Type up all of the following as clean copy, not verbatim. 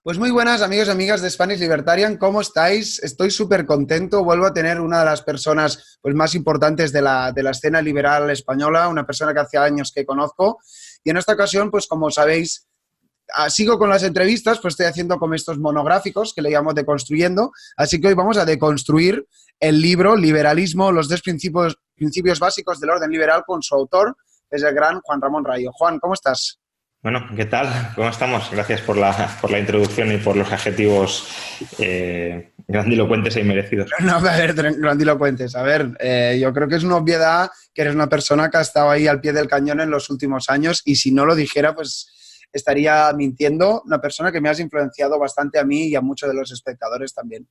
Pues muy buenas amigos y amigas de Spanish Libertarian, ¿cómo estáis? Estoy súper contento, vuelvo a tener una de las personas pues, más importantes de la escena liberal española, una persona que hace años que conozco, y en esta ocasión, pues como sabéis, sigo con las entrevistas, pues estoy haciendo como estos monográficos que le llamo Deconstruyendo, así que hoy vamos a deconstruir el libro Liberalismo, los 10 principios básicos del orden liberal con su autor, que es el gran Juan Ramón Rayo. Juan, ¿cómo estás? Bueno, ¿qué tal? ¿Cómo estamos? Gracias por la introducción y por los adjetivos grandilocuentes e inmerecidos. No, a ver, grandilocuentes. A ver, yo creo que es una obviedad que eres una persona que ha estado ahí al pie del cañón en los últimos años y si no lo dijera, pues estaría mintiendo. Una persona que me has influenciado bastante a mí y a muchos de los espectadores también.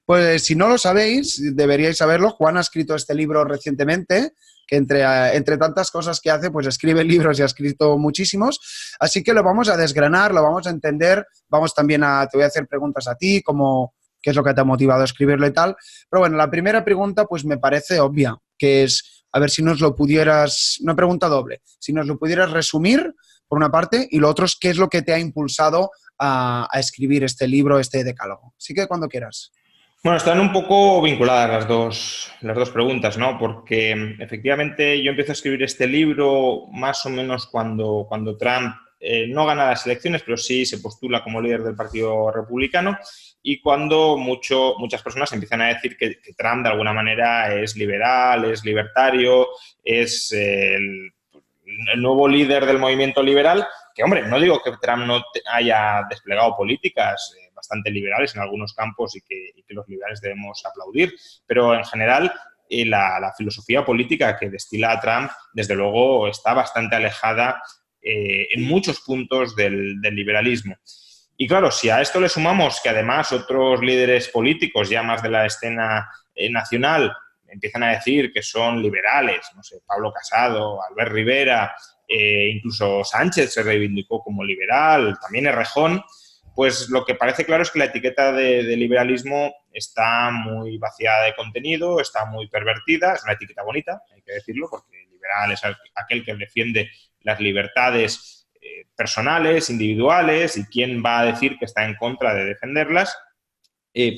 Pues si no lo sabéis, deberíais saberlo. Juan ha escrito este libro recientemente, que entre tantas cosas que hace, pues escribe libros y ha escrito muchísimos. Así que lo vamos a desgranar, lo vamos a entender. Vamos también te voy a hacer preguntas a ti, como qué es lo que te ha motivado a escribirlo y tal. Pero bueno, la primera pregunta pues me parece obvia, que es, a ver si nos lo pudieras, una pregunta doble, si nos lo pudieras resumir por una parte y lo otro es qué es lo que te ha impulsado a escribir este libro, este decálogo. Así que cuando quieras. Bueno, están un poco vinculadas las dos preguntas, ¿no? Porque efectivamente yo empiezo a escribir este libro más o menos cuando Trump no gana las elecciones, pero sí se postula como líder del Partido Republicano y cuando muchas personas empiezan a decir que Trump de alguna manera es liberal, es libertario, es el nuevo líder del movimiento liberal, que hombre, no digo que Trump no haya desplegado políticas bastante liberales en algunos campos y que los liberales debemos aplaudir, pero en general la filosofía política que destila Trump, desde luego, está bastante alejada en muchos puntos del liberalismo. Y claro, si a esto le sumamos que además otros líderes políticos, ya más de la escena nacional, empiezan a decir que son liberales, no sé, Pablo Casado, Albert Rivera, incluso Sánchez se reivindicó como liberal, también Errejón, pues lo que parece claro es que la etiqueta de liberalismo está muy vaciada de contenido, está muy pervertida, es una etiqueta bonita, hay que decirlo, porque liberal es aquel que defiende las libertades personales, individuales, y quién va a decir que está en contra de defenderlas,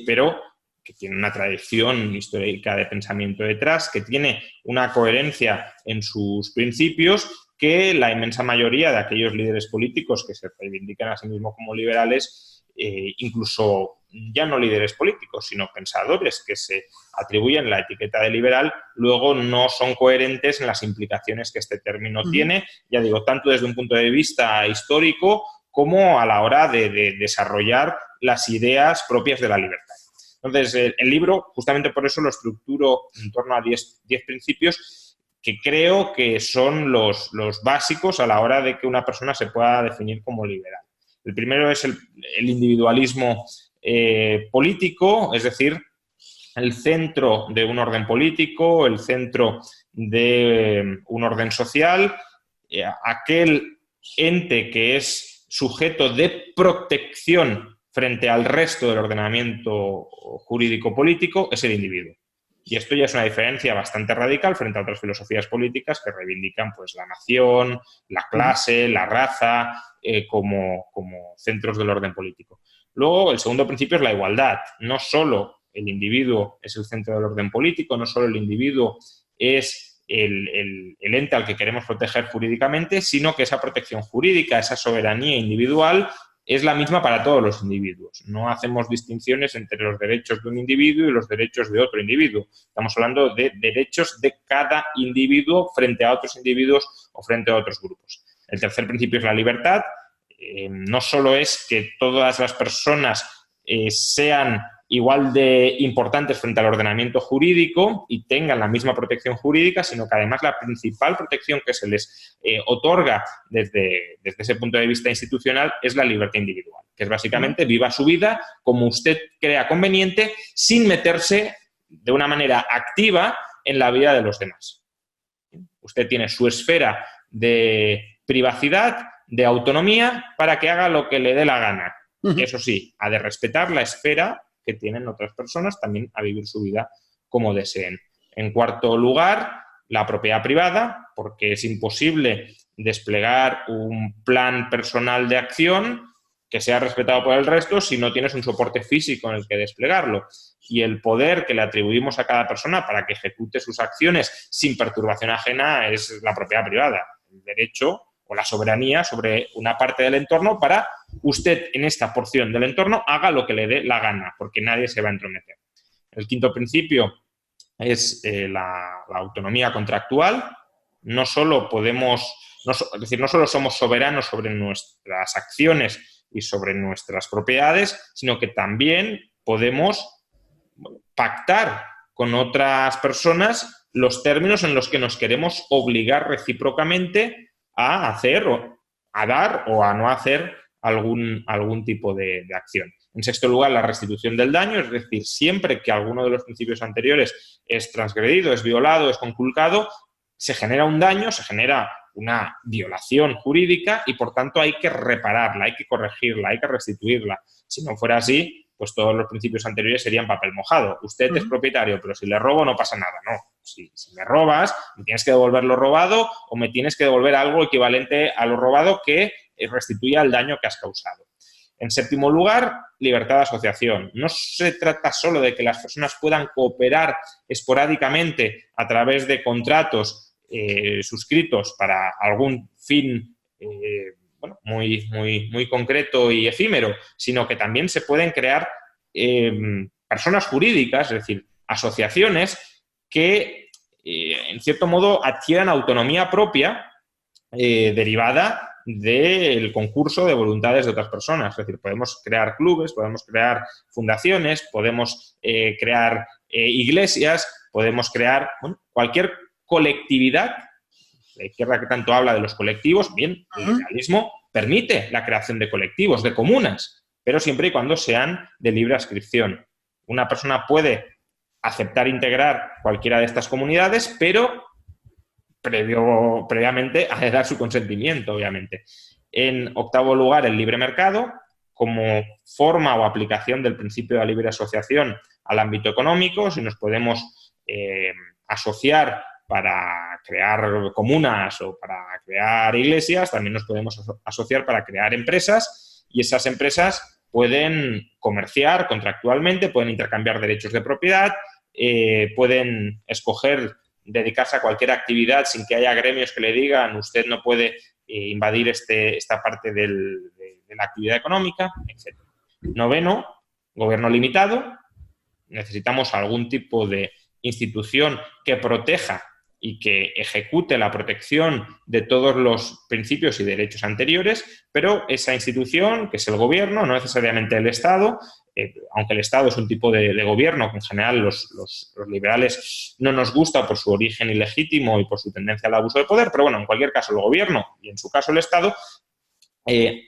pero que tiene una tradición histórica de pensamiento detrás, que tiene una coherencia en sus principios que la inmensa mayoría de aquellos líderes políticos que se reivindican a sí mismos como liberales, incluso ya no líderes políticos, sino pensadores que se atribuyen la etiqueta de liberal, luego no son coherentes en las implicaciones que este término tiene, ya digo, tanto desde un punto de vista histórico como a la hora de desarrollar las ideas propias de la libertad. Entonces, el libro, justamente por eso lo estructuro en torno a 10 principios que creo que son los básicos a la hora de que una persona se pueda definir como liberal. El primero es el individualismo político, es decir, el centro de un orden político, el centro de un orden social, aquel ente que es sujeto de protección frente al resto del ordenamiento jurídico-político es el individuo. Y esto ya es una diferencia bastante radical frente a otras filosofías políticas que reivindican pues, la nación, la clase, la raza como centros del orden político. Luego, el segundo principio es la igualdad. No solo el individuo es el centro del orden político, no solo el individuo es el ente al que queremos proteger jurídicamente, sino que esa protección jurídica, esa soberanía individual, es la misma para todos los individuos. No hacemos distinciones entre los derechos de un individuo y los derechos de otro individuo. Estamos hablando de derechos de cada individuo frente a otros individuos o frente a otros grupos. El tercer principio es la libertad. No solo es que todas las personas sean igual de importantes frente al ordenamiento jurídico y tengan la misma protección jurídica, sino que además la principal protección que se les otorga desde ese punto de vista institucional es la libertad individual, que es básicamente viva su vida como usted crea conveniente sin meterse de una manera activa en la vida de los demás. Usted tiene su esfera de privacidad, de autonomía, para que haga lo que le dé la gana. Eso sí, ha de respetar la esfera que tienen otras personas también a vivir su vida como deseen. En cuarto lugar, la propiedad privada, porque es imposible desplegar un plan personal de acción que sea respetado por el resto si no tienes un soporte físico en el que desplegarlo. Y el poder que le atribuimos a cada persona para que ejecute sus acciones sin perturbación ajena es la propiedad privada, el derecho o la soberanía sobre una parte del entorno para usted en esta porción del entorno haga lo que le dé la gana, porque nadie se va a entrometer. El quinto principio es la autonomía contractual. No solo no solo somos soberanos sobre nuestras acciones y sobre nuestras propiedades, sino que también podemos pactar con otras personas los términos en los que nos queremos obligar recíprocamente a hacer o a dar o a no hacer algún tipo de acción. En sexto lugar, la restitución del daño, es decir, siempre que alguno de los principios anteriores es transgredido, es violado, es conculcado, se genera un daño, se genera una violación jurídica y, por tanto, hay que repararla, hay que corregirla, hay que restituirla. Si no fuera así, pues todos los principios anteriores serían papel mojado. Usted es propietario, pero si le robo no pasa nada. No, si me robas, me tienes que devolver lo robado o me tienes que devolver algo equivalente a lo robado que restituya el daño que has causado. En séptimo lugar, libertad de asociación. No se trata solo de que las personas puedan cooperar esporádicamente a través de contratos suscritos para algún fin muy concreto y efímero, sino que también se pueden crear personas jurídicas, es decir, asociaciones que, en cierto modo, adquieran autonomía propia derivada del concurso de voluntades de otras personas. Es decir, podemos crear clubes, podemos crear fundaciones, podemos crear iglesias, podemos crear cualquier colectividad. La izquierda que tanto habla de los colectivos, bien, el liberalismo permite la creación de colectivos, de comunas, pero siempre y cuando sean de libre adscripción. Una persona puede aceptar integrar cualquiera de estas comunidades, pero previamente ha de dar su consentimiento, obviamente. En octavo lugar, el libre mercado, como forma o aplicación del principio de la libre asociación al ámbito económico. Si nos podemos asociar para crear comunas o para crear iglesias, también nos podemos asociar para crear empresas, y esas empresas pueden comerciar contractualmente, pueden intercambiar derechos de propiedad, pueden escoger dedicarse a cualquier actividad sin que haya gremios que le digan usted no puede invadir esta parte de la actividad económica, etc. Noveno, gobierno limitado. Necesitamos algún tipo de institución que proteja y que ejecute la protección de todos los principios y derechos anteriores, pero esa institución, que es el gobierno, no necesariamente el Estado, aunque el Estado es un tipo de gobierno que en general los liberales no nos gusta por su origen ilegítimo y por su tendencia al abuso de poder, pero bueno, en cualquier caso el gobierno y en su caso el Estado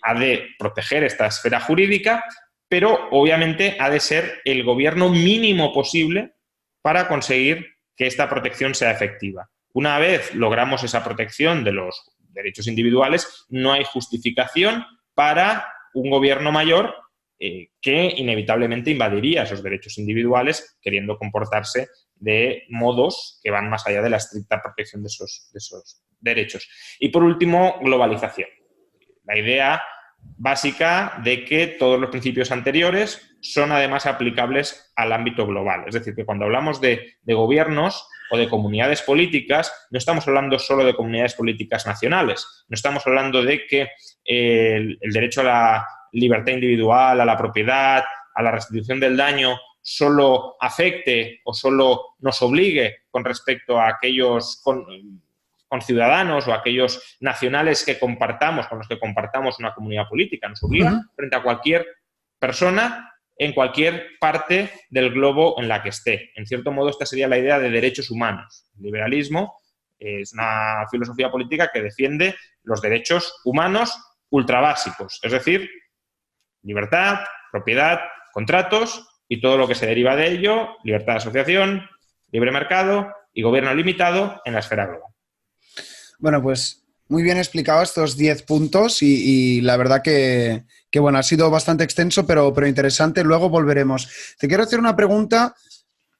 ha de proteger esta esfera jurídica, pero obviamente ha de ser el gobierno mínimo posible para conseguir que esta protección sea efectiva. Una vez logramos esa protección de los derechos individuales, no hay justificación para un gobierno mayor que inevitablemente invadiría esos derechos individuales queriendo comportarse de modos que van más allá de la estricta protección de esos derechos. Y por último, globalización. La idea básica de que todos los principios anteriores son además aplicables al ámbito global. Es decir, que cuando hablamos de gobiernos o de comunidades políticas, no estamos hablando solo de comunidades políticas nacionales, no estamos hablando de que el derecho a la libertad individual, a la propiedad, a la restitución del daño, solo afecte o solo nos obligue con respecto a aquellos conciudadanos o aquellos nacionales que compartamos, con los que compartamos una comunidad política. Nos obliga frente a cualquier persona en cualquier parte del globo en la que esté. En cierto modo, esta sería la idea de derechos humanos. El liberalismo es una filosofía política que defiende los derechos humanos ultrabásicos, es decir, libertad, propiedad, contratos y todo lo que se deriva de ello, libertad de asociación, libre mercado y gobierno limitado en la esfera global. Bueno, pues muy bien explicado estos 10 puntos y la verdad que bueno, ha sido bastante extenso, pero interesante. Luego volveremos. Te quiero hacer una pregunta.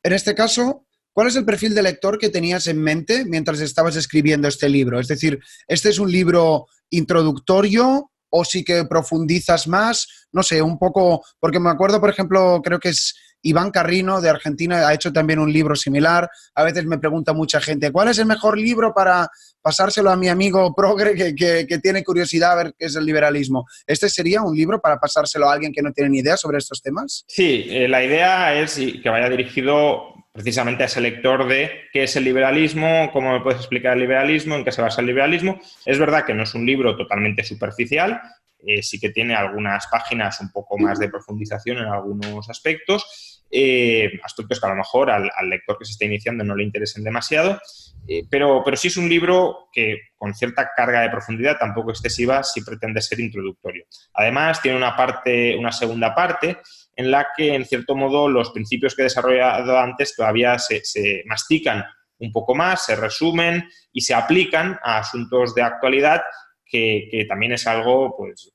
En este caso, ¿cuál es el perfil de lector que tenías en mente mientras estabas escribiendo este libro? Es decir, ¿este es un libro introductorio o sí que profundizas más? No sé, un poco, porque me acuerdo, por ejemplo, creo que es Iván Carrino de Argentina, ha hecho también un libro similar. A veces me pregunta mucha gente, ¿cuál es el mejor libro para pasárselo a mi amigo progre que tiene curiosidad a ver qué es el liberalismo? ¿Este sería un libro para pasárselo a alguien que no tiene ni idea sobre estos temas? Sí, la idea es que vaya dirigido precisamente a ese lector de qué es el liberalismo, cómo me puedes explicar el liberalismo, en qué se basa el liberalismo. Es verdad que no es un libro totalmente superficial, sí que tiene algunas páginas un poco más de profundización en algunos aspectos, aspectos que a lo mejor al lector que se está iniciando no le interesen demasiado, pero sí es un libro que con cierta carga de profundidad, tampoco excesiva, sí pretende ser introductorio. Además, tiene una segunda parte, en la que, en cierto modo, los principios que he desarrollado antes todavía se mastican un poco más, se resumen y se aplican a asuntos de actualidad, que también es algo, pues,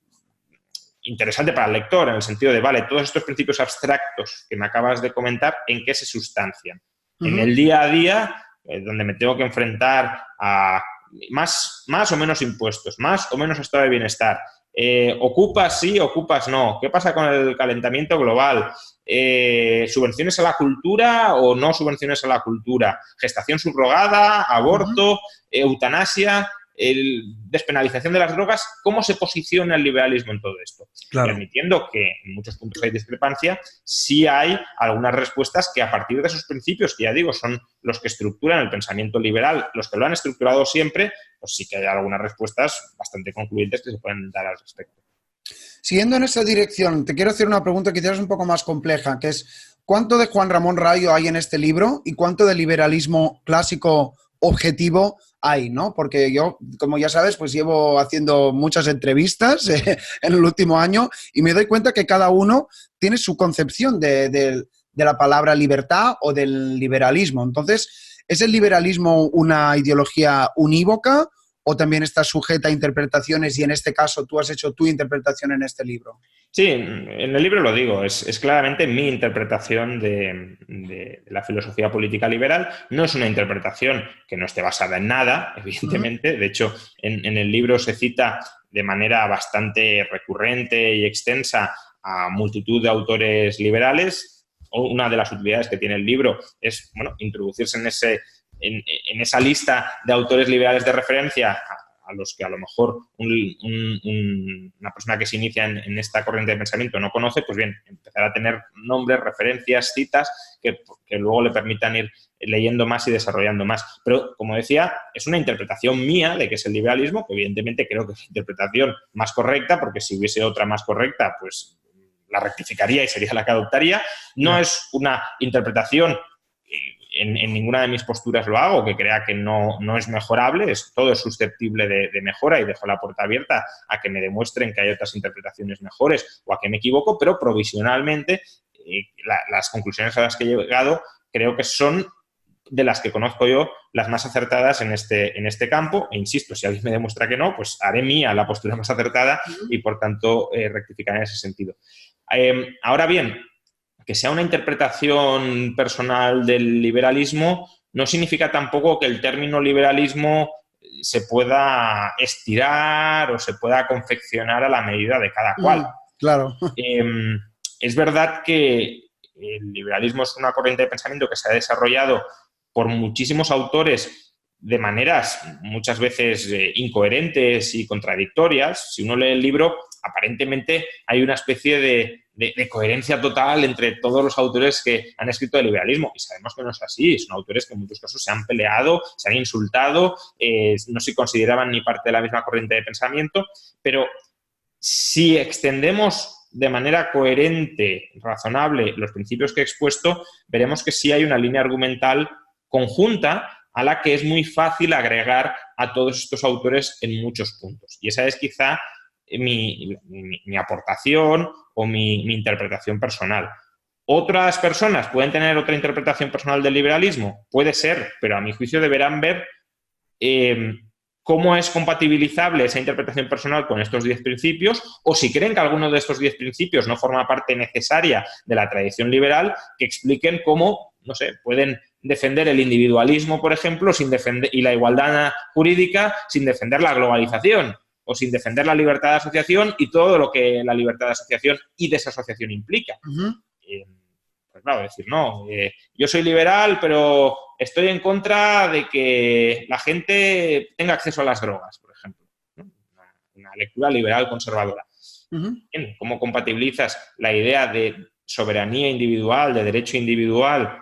interesante para el lector, en el sentido de, vale, todos estos principios abstractos que me acabas de comentar, ¿en qué se sustancian? En el día a día, donde me tengo que enfrentar a más o menos impuestos, más o menos estado de bienestar, ocupas sí, ocupas no, ¿qué pasa con el calentamiento global? ¿Subvenciones a la cultura o no subvenciones a la cultura? ¿Gestación subrogada, aborto, eutanasia, despenalización de las drogas? ¿Cómo se posiciona el liberalismo en todo esto? Claro. Y admitiendo que en muchos puntos hay discrepancia, sí hay algunas respuestas que, a partir de esos principios, que ya digo, son los que estructuran el pensamiento liberal, los que lo han estructurado siempre, pues sí que hay algunas respuestas bastante concluyentes que se pueden dar al respecto. Siguiendo en esa dirección, te quiero hacer una pregunta que quizás es un poco más compleja, que es, ¿cuánto de Juan Ramón Rayo hay en este libro y cuánto de liberalismo clásico objetivo hay, ¿no? Porque yo, como ya sabes, pues llevo haciendo muchas entrevistas en el último año y me doy cuenta que cada uno tiene su concepción de la palabra libertad o del liberalismo. Entonces, ¿es el liberalismo una ideología unívoca o también está sujeta a interpretaciones y en este caso tú has hecho tu interpretación en este libro? Sí, en el libro lo digo, es claramente mi interpretación de la filosofía política liberal. No es una interpretación que no esté basada en nada, evidentemente. De hecho, en el libro se cita de manera bastante recurrente y extensa a multitud de autores liberales. Una de las utilidades que tiene el libro es, bueno, introducirse en esa lista de autores liberales de referencia a los que a lo mejor una persona que se inicia en esta corriente de pensamiento no conoce, pues bien, empezar a tener nombres, referencias, citas que luego le permitan ir leyendo más y desarrollando más. Pero, como decía, es una interpretación mía de qué es el liberalismo, que evidentemente creo que es la interpretación más correcta, porque si hubiese otra más correcta, pues la rectificaría y sería la que adoptaría. No es una interpretación... En ninguna de mis posturas lo hago, que crea que no es mejorable, todo es susceptible de mejora y dejo la puerta abierta a que me demuestren que hay otras interpretaciones mejores o a que me equivoco, pero provisionalmente las conclusiones a las que he llegado creo que son, de las que conozco yo, las más acertadas en este campo. E insisto, si alguien me demuestra que no, pues haré mía la postura más acertada y, por tanto, rectificaré en ese sentido. Ahora bien, que sea una interpretación personal del liberalismo no significa tampoco que el término liberalismo se pueda estirar o se pueda confeccionar a la medida de cada cual. Claro. Es verdad que el liberalismo es una corriente de pensamiento que se ha desarrollado por muchísimos autores de maneras muchas veces incoherentes y contradictorias. Si uno lee el libro, aparentemente hay una especie de coherencia total entre todos los autores que han escrito de liberalismo, y sabemos que no es así. Son autores que en muchos casos se han peleado, se han insultado, no se consideraban ni parte de la misma corriente de pensamiento, pero si extendemos de manera coherente, razonable, los principios que he expuesto, veremos que sí hay una línea argumental conjunta a la que es muy fácil agregar a todos estos autores en muchos puntos. Y esa es quizá mi aportación o mi interpretación personal. ¿Otras personas pueden tener otra interpretación personal del liberalismo? Puede ser, pero a mi juicio deberán ver cómo es compatibilizable esa interpretación personal con estos 10 principios, o si creen que alguno de estos 10 principios no forma parte necesaria de la tradición liberal, que expliquen cómo, no sé, pueden defender el individualismo, por ejemplo, y la igualdad jurídica sin defender la globalización. o sin defender la libertad de asociación y todo lo que la libertad de asociación y desasociación implica. Pues claro, decir, no, yo soy liberal, pero estoy en contra de que la gente tenga acceso a las drogas, por ejemplo, ¿no? Una lectura liberal conservadora. Bien, ¿cómo compatibilizas la idea de soberanía individual, de derecho individual,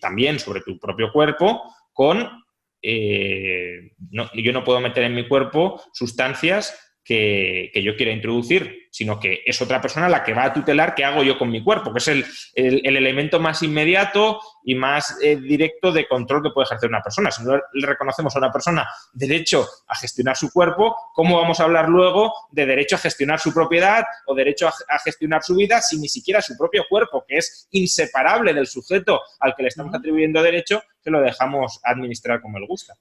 también sobre tu propio cuerpo, con yo no puedo meter en mi cuerpo sustancias que yo quiera introducir, sino que es otra persona la que va a tutelar qué hago yo con mi cuerpo, que es el elemento más inmediato y más directo de control que puede ejercer una persona. Si no le reconocemos a una persona derecho a gestionar su cuerpo, ¿cómo vamos a hablar luego de derecho a gestionar su propiedad o derecho a gestionar su vida si ni siquiera su propio cuerpo, que es inseparable del sujeto al que le estamos atribuyendo derecho, se lo dejamos administrar como él gusta?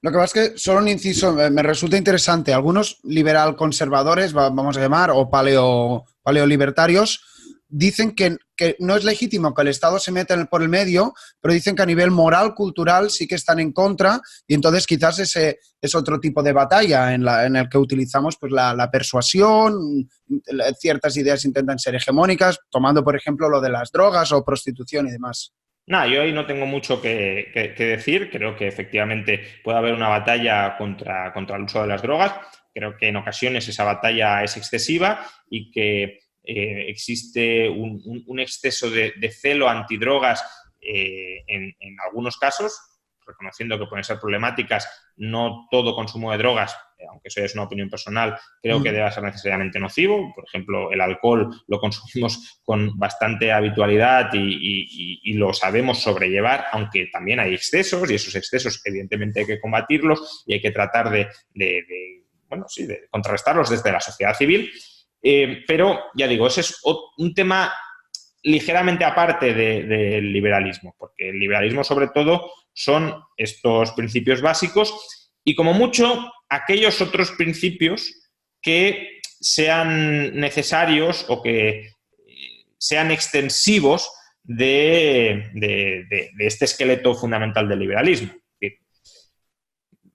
Lo que pasa es que, solo un inciso, me resulta interesante. Algunos liberal conservadores, vamos a llamar, o paleolibertarios, dicen que no es legítimo que el Estado se meta por el medio, pero dicen que a nivel moral, cultural, sí que están en contra, y entonces quizás ese es otro tipo de batalla en el que utilizamos pues, la persuasión, ciertas ideas intentan ser hegemónicas, tomando, por ejemplo, lo de las drogas o prostitución y demás. Nada, yo ahí no tengo mucho que decir. Creo que efectivamente puede haber una batalla contra el uso de las drogas. Creo que en ocasiones esa batalla es excesiva y que existe un exceso de celo antidrogas en algunos casos, reconociendo que pueden ser problemáticas. No todo consumo de drogas, aunque eso es una opinión personal, creo que debe ser necesariamente nocivo. Por ejemplo, el alcohol lo consumimos con bastante habitualidad y lo sabemos sobrellevar, aunque también hay excesos, y esos excesos evidentemente hay que combatirlos y hay que tratar de contrarrestarlos desde la sociedad civil. Pero, ya digo, ese es un tema ligeramente aparte del liberalismo, porque el liberalismo sobre todo son estos principios básicos y como mucho aquellos otros principios que sean necesarios o que sean extensivos de este esqueleto fundamental del liberalismo.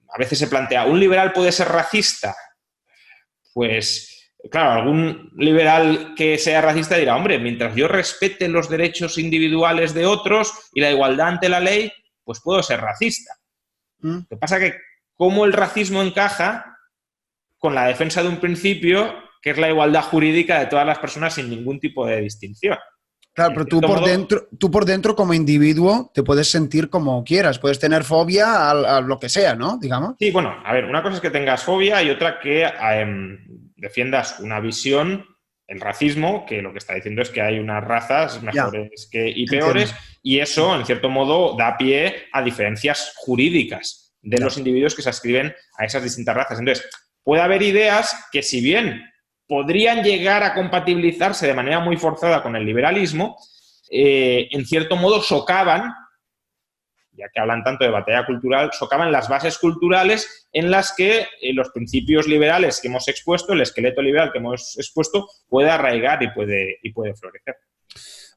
A veces se plantea, ¿un liberal puede ser racista? Pues claro, algún liberal que sea racista dirá, hombre, mientras yo respete los derechos individuales de otros y la igualdad ante la ley, pues puedo ser racista. Lo que pasa es que cómo el racismo encaja con la defensa de un principio que es la igualdad jurídica de todas las personas sin ningún tipo de distinción. Claro, pero tú por dentro como individuo te puedes sentir como quieras, puedes tener fobia a lo que sea, ¿no? Digamos. Sí, bueno, a ver, una cosa es que tengas fobia y otra que defiendas una visión, el racismo, que lo que está diciendo es que hay unas razas mejores y peores, y eso, en cierto modo, da pie a diferencias jurídicas de los individuos que se ascriben a esas distintas razas. Entonces, puede haber ideas que, si bien podrían llegar a compatibilizarse de manera muy forzada con el liberalismo, en cierto modo socavan, ya que hablan tanto de batalla cultural, socavan las bases culturales en las que los principios liberales que hemos expuesto, el esqueleto liberal que hemos expuesto, puede arraigar y puede florecer.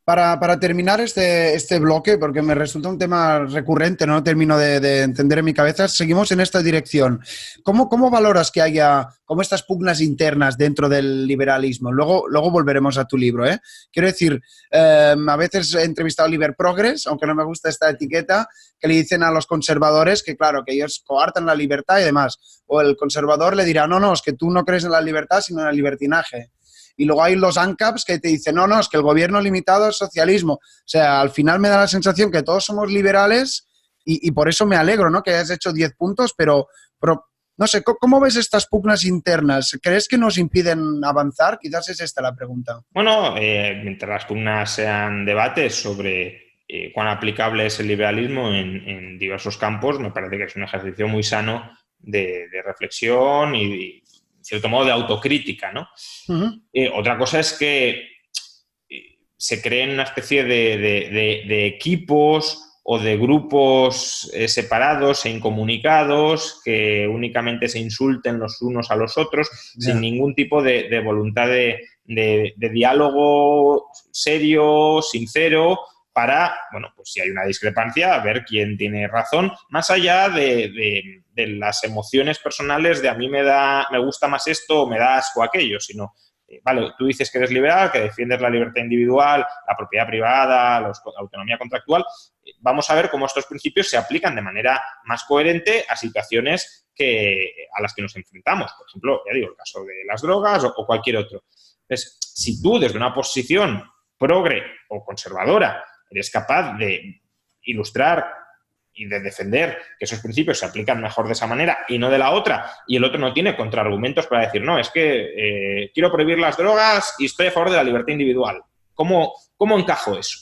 Para terminar este bloque, porque me resulta un tema recurrente, no termino de entender en mi cabeza, seguimos en esta dirección. ¿Cómo valoras que haya como estas pugnas internas dentro del liberalismo? Luego volveremos a tu libro, ¿eh? Quiero decir, a veces he entrevistado a Liber Progress, aunque no me gusta esta etiqueta, que le dicen a los conservadores que, claro, que ellos coartan la libertad y demás. O el conservador le dirá, no, es que tú no crees en la libertad, sino en el libertinaje. Y luego hay los ANCAPs que te dicen, no, es que el gobierno limitado es socialismo. O sea, al final me da la sensación que todos somos liberales y por eso me alegro, ¿no? Que hayas hecho 10 puntos, pero no sé, ¿cómo ves estas pugnas internas? ¿Crees que nos impiden avanzar? Quizás es esta la pregunta. Bueno, mientras las pugnas sean debates sobre cuán aplicable es el liberalismo en diversos campos, me parece que es un ejercicio muy sano de reflexión y en cierto modo, de autocrítica, ¿no? Otra cosa es que se creen una especie de equipos o de grupos separados e incomunicados que únicamente se insulten los unos a los otros sin ningún tipo de voluntad de diálogo serio, sincero, para, bueno, pues si hay una discrepancia, ver quién tiene razón, más allá de de las emociones personales de a mí me gusta más esto o me da asco aquello, sino, vale, tú dices que eres liberal, que defiendes la libertad individual, la propiedad privada, la autonomía contractual. Vamos a ver cómo estos principios se aplican de manera más coherente a situaciones a las que nos enfrentamos. Por ejemplo, ya digo, el caso de las drogas o cualquier otro. Entonces, si tú desde una posición progre o conservadora eres capaz de ilustrar y de defender que esos principios se aplican mejor de esa manera y no de la otra, y el otro no tiene contraargumentos para decir, no, es que quiero prohibir las drogas y estoy a favor de la libertad individual. ¿Cómo encajo eso?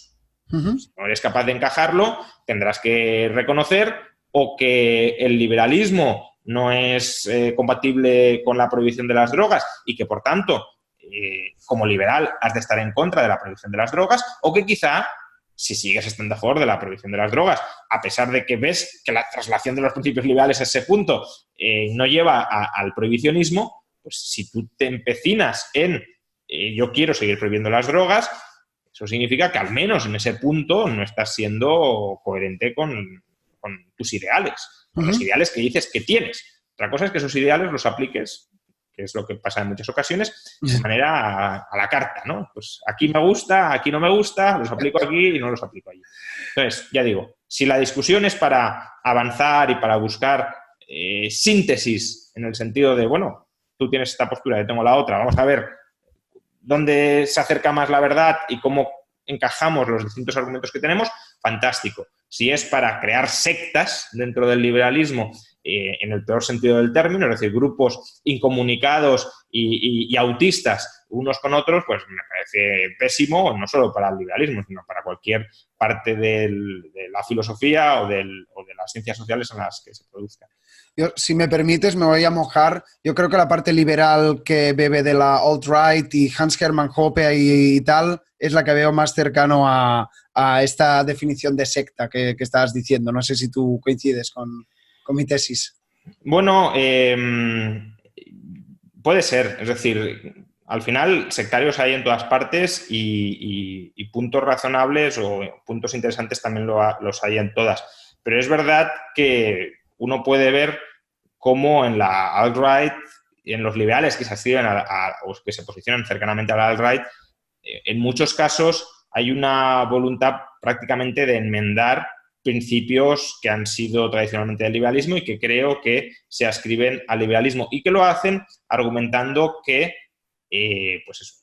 Si no eres capaz de encajarlo, tendrás que reconocer o que el liberalismo no es compatible con la prohibición de las drogas y que, por tanto, como liberal has de estar en contra de la prohibición de las drogas, o que quizá, si sigues estando a favor de la prohibición de las drogas, a pesar de que ves que la traslación de los principios liberales a ese punto no lleva al prohibicionismo, pues si tú te empecinas en yo quiero seguir prohibiendo las drogas, eso significa que al menos en ese punto no estás siendo coherente con tus ideales, con los ideales que dices que tienes. Otra cosa es que esos ideales los apliques, que es lo que pasa en muchas ocasiones, de manera a la carta, ¿no? Pues aquí me gusta, aquí no me gusta, los aplico aquí y no los aplico allí. Entonces, ya digo, si la discusión es para avanzar y para buscar síntesis en el sentido de, bueno, tú tienes esta postura, yo tengo la otra, vamos a ver dónde se acerca más la verdad y cómo encajamos los distintos argumentos que tenemos, fantástico. Si es para crear sectas dentro del liberalismo, en el peor sentido del término, es decir, grupos incomunicados y autistas unos con otros, pues me parece pésimo, no solo para el liberalismo, sino para cualquier parte de la filosofía o de las ciencias sociales en las que se produzca. Yo, si me permites, me voy a mojar. Yo creo que la parte liberal que bebe de la alt-right y Hans Hermann Hoppe y tal es la que veo más cercano a esta definición de secta que estabas diciendo. No sé si tú coincides con mi tesis. Bueno, puede ser. Es decir, al final sectarios hay en todas partes y puntos razonables o puntos interesantes también los hay en todas. Pero es verdad que uno puede ver cómo en la alt-right, en los liberales que se adscriben o que se posicionan cercanamente a la alt-right, en muchos casos hay una voluntad prácticamente de enmendar principios que han sido tradicionalmente del liberalismo y que creo que se adscriben al liberalismo y que lo hacen argumentando que, pues eso,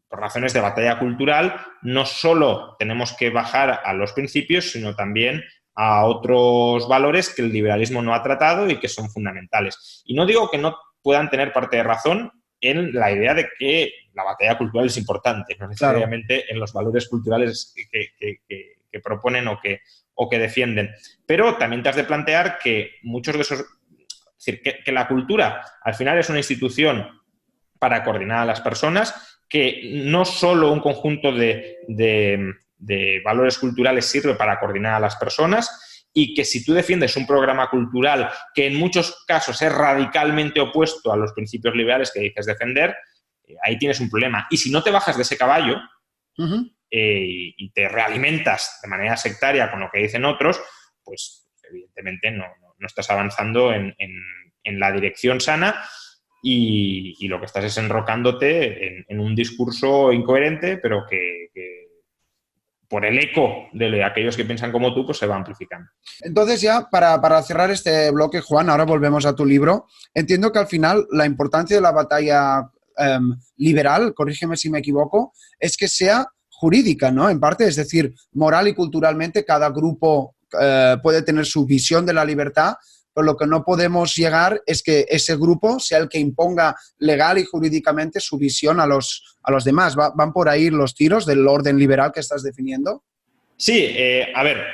por razones de batalla cultural, no solo tenemos que bajar a los principios, sino también a otros valores que el liberalismo no ha tratado y que son fundamentales. Y no digo que no puedan tener parte de razón en la idea de que la batalla cultural es importante, no necesariamente claro, en los valores culturales que proponen o que defienden. Pero también te has de plantear que muchos de esos... Es decir, que la cultura al final es una institución para coordinar a las personas, que no solo un conjunto de valores culturales sirve para coordinar a las personas y que si tú defiendes un programa cultural que en muchos casos es radicalmente opuesto a los principios liberales que dices defender, ahí tienes un problema. Y si no te bajas de ese caballo y te realimentas de manera sectaria con lo que dicen otros, pues evidentemente no estás avanzando en la dirección sana y lo que estás es enrocándote en un discurso incoherente, pero que por el eco de aquellos que piensan como tú, pues se va amplificando. Entonces ya, para cerrar este bloque, Juan, ahora volvemos a tu libro. Entiendo que al final la importancia de la batalla liberal, corrígeme si me equivoco, es que sea jurídica, ¿no? En parte, es decir, moral y culturalmente cada grupo puede tener su visión de la libertad, pero lo que no podemos llegar es que ese grupo sea el que imponga legal y jurídicamente su visión a los demás. ¿Van por ahí los tiros del orden liberal que estás definiendo? Sí, a ver,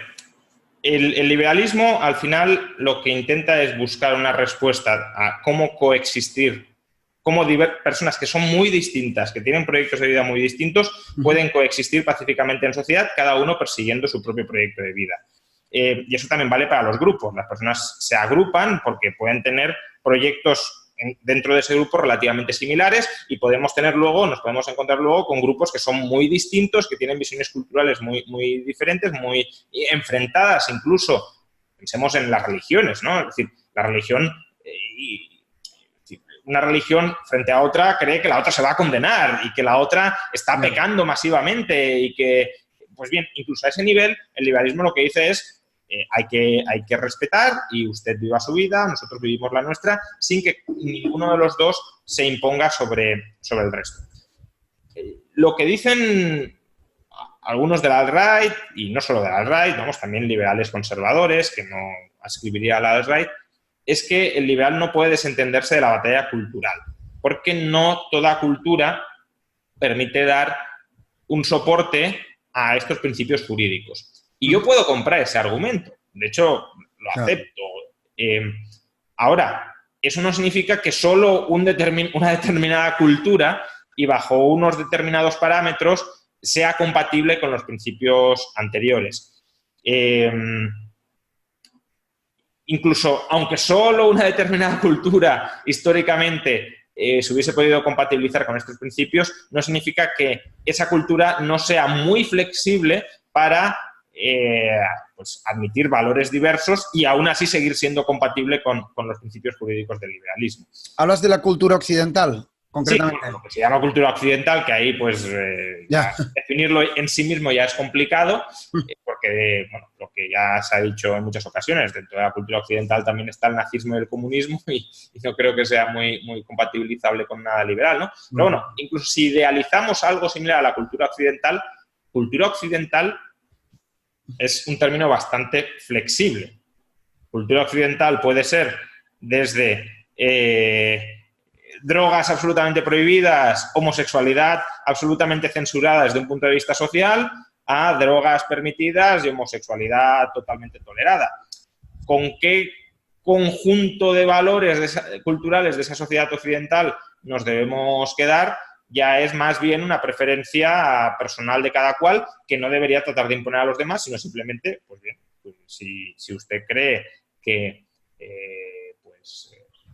el liberalismo al final lo que intenta es buscar una respuesta a cómo coexistir, cómo personas que son muy distintas, que tienen proyectos de vida muy distintos, pueden coexistir pacíficamente en sociedad, cada uno persiguiendo su propio proyecto de vida. Y eso también vale para los grupos. Las personas se agrupan porque pueden tener proyectos dentro de ese grupo relativamente similares y nos podemos encontrar luego con grupos que son muy distintos, que tienen visiones culturales muy, muy diferentes, muy enfrentadas incluso. Pensemos en las religiones, ¿no? Es decir, La religión, una religión frente a otra cree que la otra se va a condenar y que la otra está pecando masivamente y que, pues bien, incluso a ese nivel, el liberalismo lo que dice es hay que respetar y usted viva su vida, nosotros vivimos la nuestra, sin que ninguno de los dos se imponga sobre el resto. Lo que dicen algunos del alt-right, y no solo del alt-right, vamos, también liberales conservadores, que no ascribiría al alt-right, es que el liberal no puede desentenderse de la batalla cultural, porque no toda cultura permite dar un soporte a estos principios jurídicos. Y yo puedo comprar ese argumento, de hecho, lo acepto. Ahora, eso no significa que solo una determinada cultura y bajo unos determinados parámetros sea compatible con los principios anteriores. Incluso, aunque solo una determinada cultura históricamente se hubiese podido compatibilizar con estos principios, no significa que esa cultura no sea muy flexible para pues admitir valores diversos y aún así seguir siendo compatible con los principios jurídicos del liberalismo. ¿Hablas de la cultura occidental, concretamente? Sí, bueno, lo que se llama cultura occidental, que ahí pues ya definirlo en sí mismo ya es complicado, porque bueno, lo que ya se ha dicho en muchas ocasiones, dentro de la cultura occidental también está el nazismo y el comunismo y no creo que sea muy compatibilizable con nada liberal, ¿no? Pero bueno, incluso si idealizamos algo similar a la cultura occidental es un término bastante flexible. Cultura occidental puede ser desde drogas absolutamente prohibidas, homosexualidad absolutamente censurada desde un punto de vista social, a drogas permitidas y homosexualidad totalmente tolerada. ¿Con qué conjunto de valores culturales de esa sociedad occidental nos debemos quedar? Ya es más bien una preferencia personal de cada cual que no debería tratar de imponer a los demás, sino simplemente, pues bien, pues si usted cree que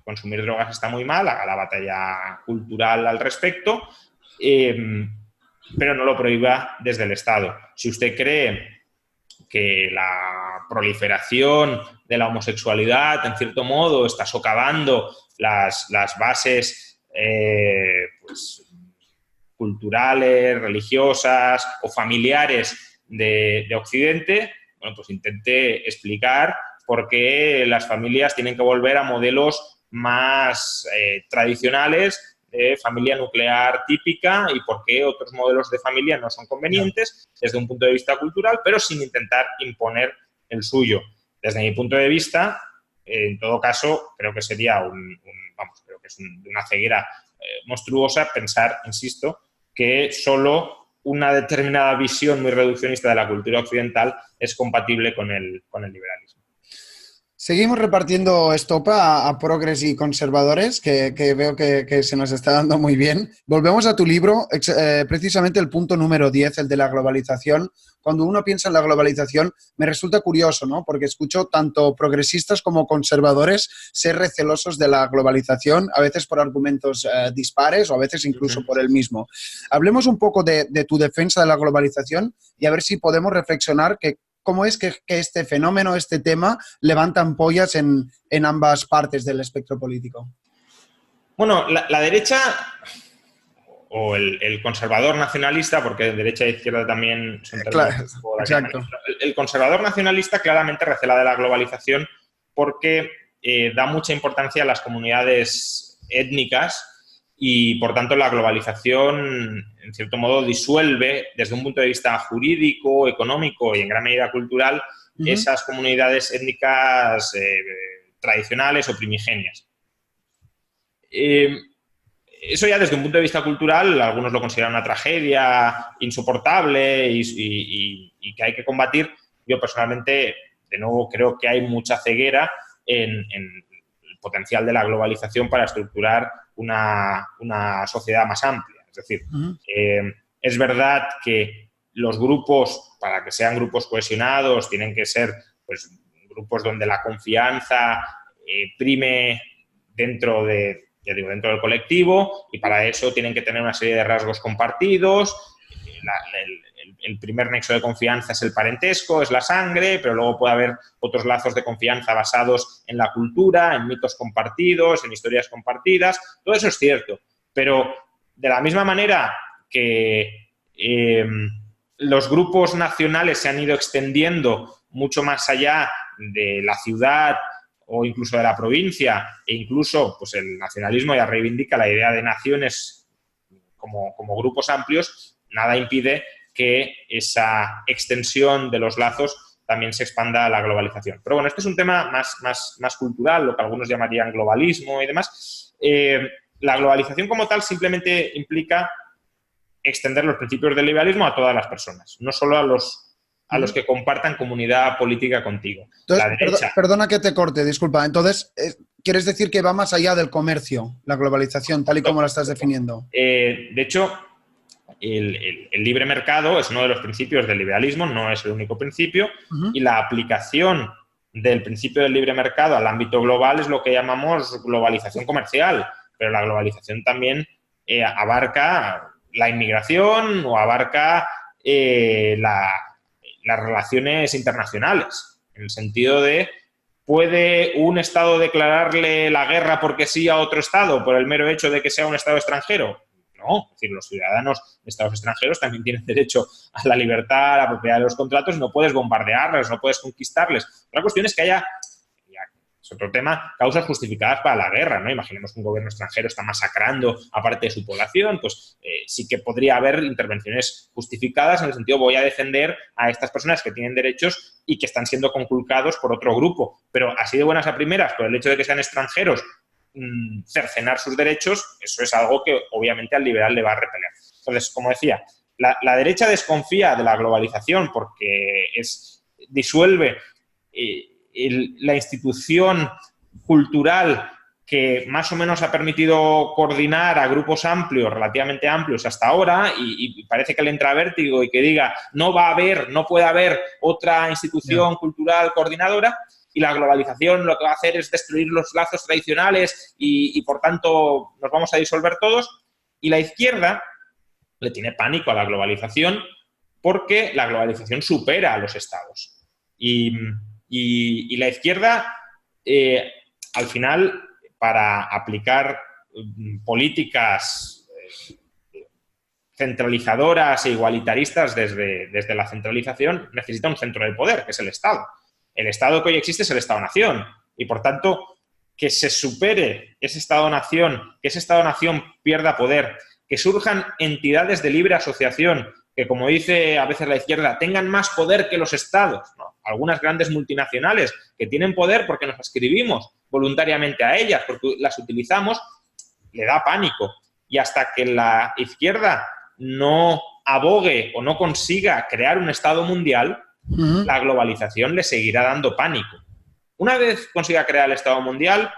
consumir drogas está muy mal, haga la batalla cultural al respecto, pero no lo prohíba desde el Estado. Si usted cree que la proliferación de la homosexualidad, en cierto modo, está socavando las bases pues, culturales, religiosas o familiares de Occidente, bueno, pues intente explicar por qué las familias tienen que volver a modelos más tradicionales de familia nuclear típica y por qué otros modelos de familia no son convenientes desde un punto de vista cultural, pero sin intentar imponer el suyo. Desde mi punto de vista, en todo caso, creo que sería creo que es una ceguera monstruosa pensar, insisto, que solo una determinada visión muy reduccionista de la cultura occidental es compatible con el liberalismo. Seguimos repartiendo estopa a progres y conservadores, que veo que se nos está dando muy bien. Volvemos a tu libro, precisamente el punto número 10, el de la globalización. Cuando uno piensa en la globalización, me resulta curioso, ¿no? Porque escucho tanto progresistas como conservadores ser recelosos de la globalización, a veces por argumentos dispares o a veces incluso por el mismo. Hablemos un poco de tu defensa de la globalización y a ver si podemos reflexionar cómo es que este fenómeno, este tema, levanta ampollas en ambas partes del espectro político. Bueno, la derecha o el conservador nacionalista, porque de derecha e izquierda también son términos. Claro, exacto. El conservador nacionalista claramente recela de la globalización porque da mucha importancia a las comunidades étnicas y, por tanto, la globalización, en cierto modo, disuelve desde un punto de vista jurídico, económico y, en gran medida, cultural, esas comunidades étnicas tradicionales o primigenias. Eso ya desde un punto de vista cultural, algunos lo consideran una tragedia insoportable y que hay que combatir. Yo, personalmente, de nuevo, creo que hay mucha ceguera en el potencial de la globalización para estructurar una sociedad más amplia. Es decir, es verdad que los grupos, para que sean grupos cohesionados, tienen que ser pues, grupos donde la confianza prime dentro del colectivo y para eso tienen que tener una serie de rasgos compartidos. el primer nexo de confianza es el parentesco, es la sangre, pero luego puede haber otros lazos de confianza basados en la cultura, en mitos compartidos, en historias compartidas. Todo eso es cierto, pero de la misma manera que los grupos nacionales se han ido extendiendo mucho más allá de la ciudad o incluso de la provincia, e incluso pues, el nacionalismo ya reivindica la idea de naciones como grupos amplios, nada impide que esa extensión de los lazos también se expanda a la globalización. Pero bueno, este es un tema más cultural, lo que algunos llamarían globalismo y demás. La globalización como tal simplemente implica extender los principios del liberalismo a todas las personas, no solo a los que compartan comunidad política contigo. Entonces, La derecha, perdona que te corte, disculpa. Entonces, ¿quieres decir que va más allá del comercio, la globalización, tal y como la estás definiendo? De hecho, el libre mercado es uno de los principios del liberalismo, no es el único principio, y la aplicación del principio del libre mercado al ámbito global es lo que llamamos globalización comercial, pero la globalización también abarca la inmigración o abarca las relaciones internacionales, en el sentido de ¿puede un Estado declararle la guerra porque sí a otro Estado por el mero hecho de que sea un Estado extranjero? No, es decir, los ciudadanos de Estados extranjeros también tienen derecho a la libertad, a la propiedad de los contratos, y no puedes bombardearles, no puedes conquistarles. Otra cuestión es que haya, es otro tema, causas justificadas para la guerra, ¿no? Imaginemos que un gobierno extranjero está masacrando a parte de su población, pues sí que podría haber intervenciones justificadas en el sentido voy a defender a estas personas que tienen derechos y que están siendo conculcados por otro grupo. Pero así de buenas a primeras, por el hecho de que sean extranjeros, cercenar sus derechos, eso es algo que obviamente al liberal le va a repeler. Entonces, como decía, la derecha desconfía de la globalización porque disuelve la institución cultural que más o menos ha permitido coordinar a grupos amplios, relativamente amplios hasta ahora, y parece que le entra vértigo y que diga no puede haber otra institución cultural coordinadora, y la globalización lo que va a hacer es destruir los lazos tradicionales y por tanto nos vamos a disolver todos. Y la izquierda le tiene pánico a la globalización porque la globalización supera a los estados. Y la izquierda, al final, para aplicar políticas centralizadoras e igualitaristas desde la centralización, necesita un centro de poder, que es el Estado. El Estado que hoy existe es el Estado-nación y, por tanto, que se supere ese Estado-nación, que ese Estado-nación pierda poder, que surjan entidades de libre asociación que, como dice a veces la izquierda, tengan más poder que los Estados, ¿no? Algunas grandes multinacionales que tienen poder porque nos ascribimos voluntariamente a ellas, porque las utilizamos, le da pánico. Y hasta que la izquierda no abogue o no consiga crear un Estado mundial, la globalización le seguirá dando pánico. Una vez consiga crear el Estado mundial,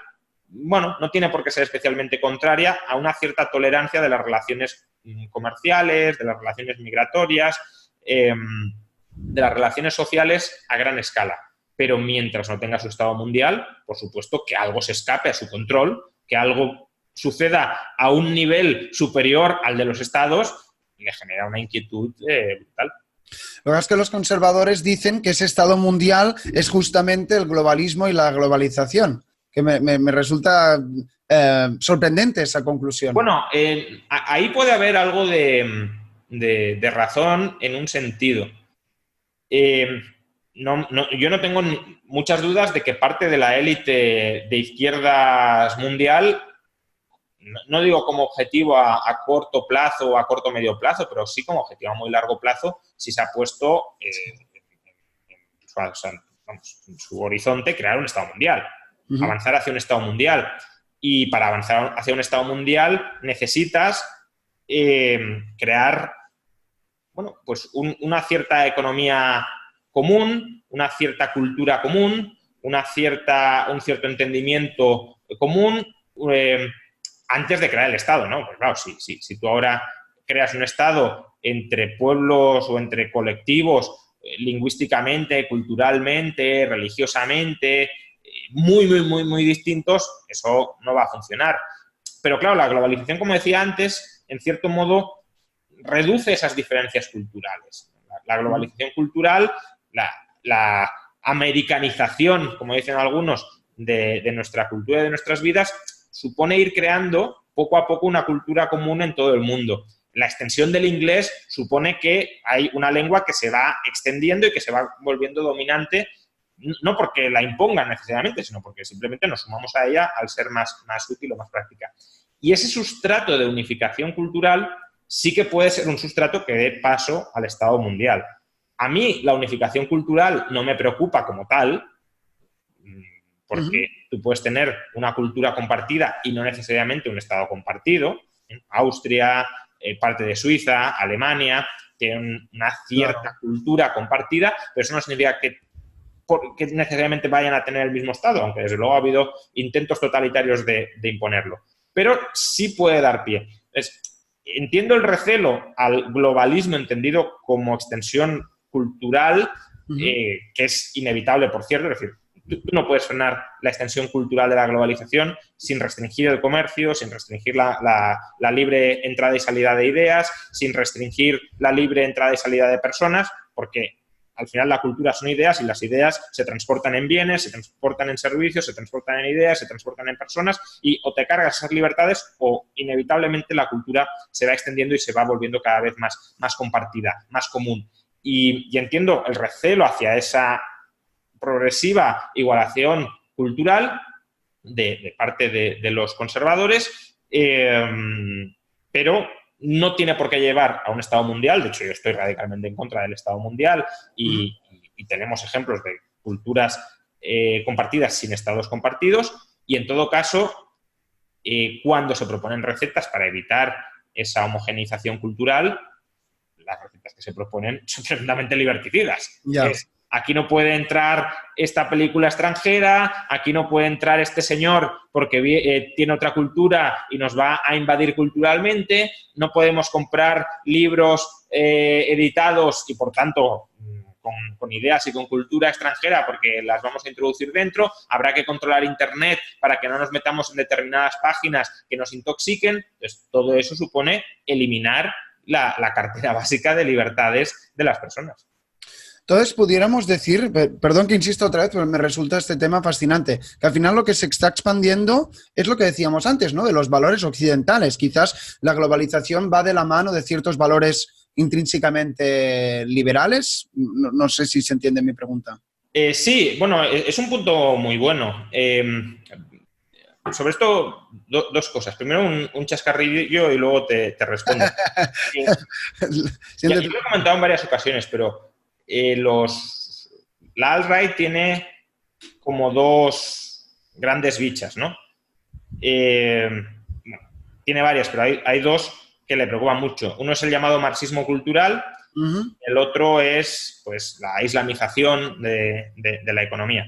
bueno, no tiene por qué ser especialmente contraria a una cierta tolerancia de las relaciones comerciales, de las relaciones migratorias, de las relaciones sociales a gran escala. Pero mientras no tenga su Estado mundial, por supuesto que algo se escape a su control, que algo suceda a un nivel superior al de los Estados, le genera una inquietud brutal. Lo que pasa es que los conservadores dicen que ese Estado mundial es justamente el globalismo y la globalización, que me resulta sorprendente esa conclusión. Bueno, ahí puede haber algo de razón en un sentido. Yo no tengo muchas dudas de que parte de la élite de izquierdas mundial, no digo como objetivo a corto plazo o a corto medio plazo, pero sí como objetivo a muy largo plazo, si se ha puesto en su horizonte crear un Estado mundial, avanzar hacia un Estado mundial. Y para avanzar hacia un Estado mundial necesitas crear pues una cierta economía común, una cierta cultura común, un cierto entendimiento común, antes de crear el Estado, ¿no? Pues claro, si tú ahora creas un Estado entre pueblos o entre colectivos lingüísticamente, culturalmente, religiosamente, muy distintos, eso no va a funcionar. Pero claro, la globalización, como decía antes, en cierto modo reduce esas diferencias culturales. La globalización cultural, la americanización, como dicen algunos, de nuestra cultura y de nuestras vidas, supone ir creando poco a poco una cultura común en todo el mundo. La extensión del inglés supone que hay una lengua que se va extendiendo y que se va volviendo dominante, no porque la impongan necesariamente, sino porque simplemente nos sumamos a ella al ser más útil o más práctica. Y ese sustrato de unificación cultural sí que puede ser un sustrato que dé paso al Estado mundial. A mí la unificación cultural no me preocupa como tal, porque tú puedes tener una cultura compartida y no necesariamente un Estado compartido. Austria, parte de Suiza, Alemania, tienen una cierta cultura compartida, pero eso no significa que necesariamente vayan a tener el mismo Estado, aunque desde luego ha habido intentos totalitarios de imponerlo. Pero sí puede dar pie. Entiendo el recelo al globalismo entendido como extensión cultural, que es inevitable, por cierto. Es decir, tú no puedes frenar la extensión cultural de la globalización sin restringir el comercio, sin restringir la libre entrada y salida de ideas, sin restringir la libre entrada y salida de personas, porque al final la cultura son ideas y las ideas se transportan en bienes, se transportan en servicios, se transportan en ideas, se transportan en personas y o te cargas esas libertades o inevitablemente la cultura se va extendiendo y se va volviendo cada vez más compartida, más común. Y entiendo el recelo hacia esa progresiva igualación cultural de parte de los conservadores, pero no tiene por qué llevar a un Estado mundial. De hecho, yo estoy radicalmente en contra del Estado mundial y tenemos ejemplos de culturas compartidas sin Estados compartidos y, en todo caso, cuando se proponen recetas para evitar esa homogeneización cultural, las recetas que se proponen son tremendamente liberticidas. Aquí no puede entrar esta película extranjera, aquí no puede entrar este señor porque tiene otra cultura y nos va a invadir culturalmente, no podemos comprar libros editados y, por tanto, con ideas y con cultura extranjera porque las vamos a introducir dentro, habrá que controlar Internet para que no nos metamos en determinadas páginas que nos intoxiquen. Entonces, todo eso supone eliminar la cartera básica de libertades de las personas. Entonces, pudiéramos decir, perdón que insisto otra vez, pero me resulta este tema fascinante, que al final lo que se está expandiendo es lo que decíamos antes, ¿no? De los valores occidentales. Quizás la globalización va de la mano de ciertos valores intrínsecamente liberales. No sé si se entiende mi pregunta. Sí, bueno, es un punto muy bueno. Sobre esto, dos cosas. Primero, un chascarrillo y luego te respondo. Ya lo he comentado en varias ocasiones, pero la alt-right tiene como dos grandes bichas, ¿no? Bueno, tiene varias, pero hay dos que le preocupan mucho. Uno es el llamado marxismo cultural, el otro es pues, la islamización de la economía,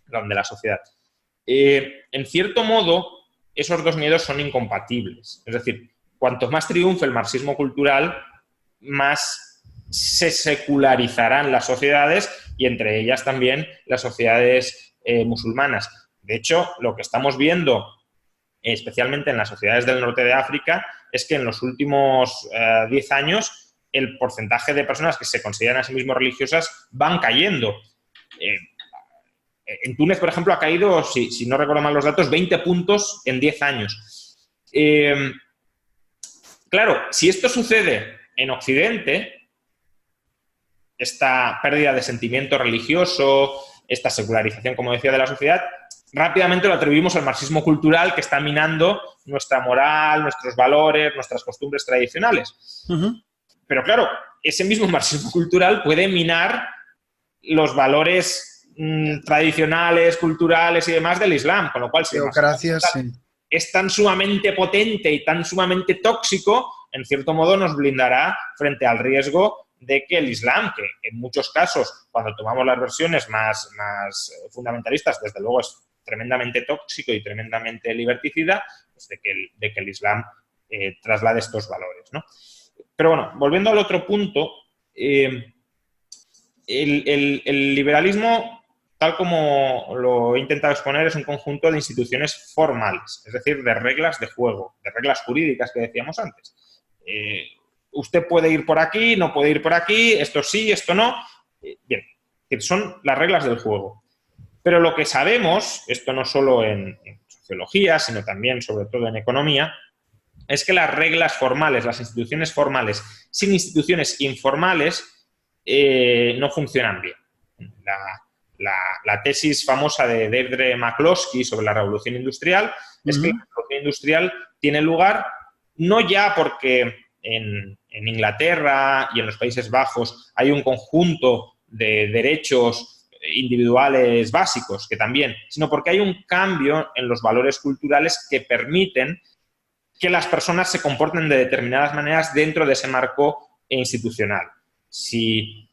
de la sociedad. En cierto modo, esos dos miedos son incompatibles. Es decir, cuanto más triunfe el marxismo cultural, más se secularizarán las sociedades y entre ellas también las sociedades musulmanas. De hecho, lo que estamos viendo, especialmente en las sociedades del norte de África, es que en los últimos 10 años el porcentaje de personas que se consideran a sí mismos religiosas van cayendo. En Túnez, por ejemplo, ha caído, si no recuerdo mal los datos, 20 puntos en 10 años. Claro, si esto sucede en Occidente, esta pérdida de sentimiento religioso, esta secularización, como decía, de la sociedad, rápidamente lo atribuimos al marxismo cultural que está minando nuestra moral, nuestros valores, nuestras costumbres tradicionales. Pero claro, ese mismo marxismo cultural puede minar los valores tradicionales, culturales y demás del Islam, con lo cual si es tan sumamente potente y tan sumamente tóxico, en cierto modo nos blindará frente al riesgo de que el Islam, que en muchos casos, cuando tomamos las versiones más fundamentalistas, desde luego es tremendamente tóxico y tremendamente liberticida, pues de que el Islam traslade estos valores, ¿no? Pero bueno, volviendo al otro punto, el liberalismo, tal como lo he intentado exponer, es un conjunto de instituciones formales, es decir, de reglas de juego, de reglas jurídicas que decíamos antes. usted puede ir por aquí, no puede ir por aquí, esto sí, esto no. Bien, son las reglas del juego. Pero lo que sabemos, esto no solo en sociología, sino también, sobre todo en economía, es que las reglas formales, las instituciones formales, sin instituciones informales, no funcionan bien. La tesis famosa de Deirdre McCloskey sobre la revolución industrial es que la revolución industrial tiene lugar no ya porque en Inglaterra y en los Países Bajos hay un conjunto de derechos individuales básicos, que también, sino porque hay un cambio en los valores culturales que permiten que las personas se comporten de determinadas maneras dentro de ese marco institucional. Si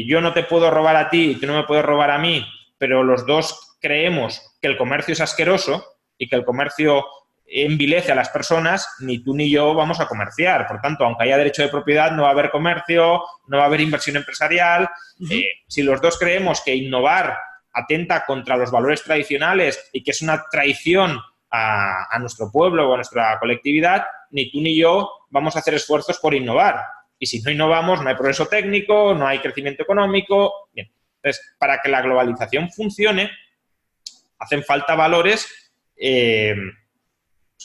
yo no te puedo robar a ti y tú no me puedes robar a mí, pero los dos creemos que el comercio es asqueroso y que el comercio envilece a las personas, ni tú ni yo vamos a comerciar. Por tanto, aunque haya derecho de propiedad, no va a haber comercio, no va a haber inversión empresarial. Si los dos creemos que innovar atenta contra los valores tradicionales y que es una traición a nuestro pueblo o a nuestra colectividad, ni tú ni yo vamos a hacer esfuerzos por innovar. Y si no innovamos, no hay progreso técnico, no hay crecimiento económico. Bien. Entonces, para que la globalización funcione, hacen falta valores,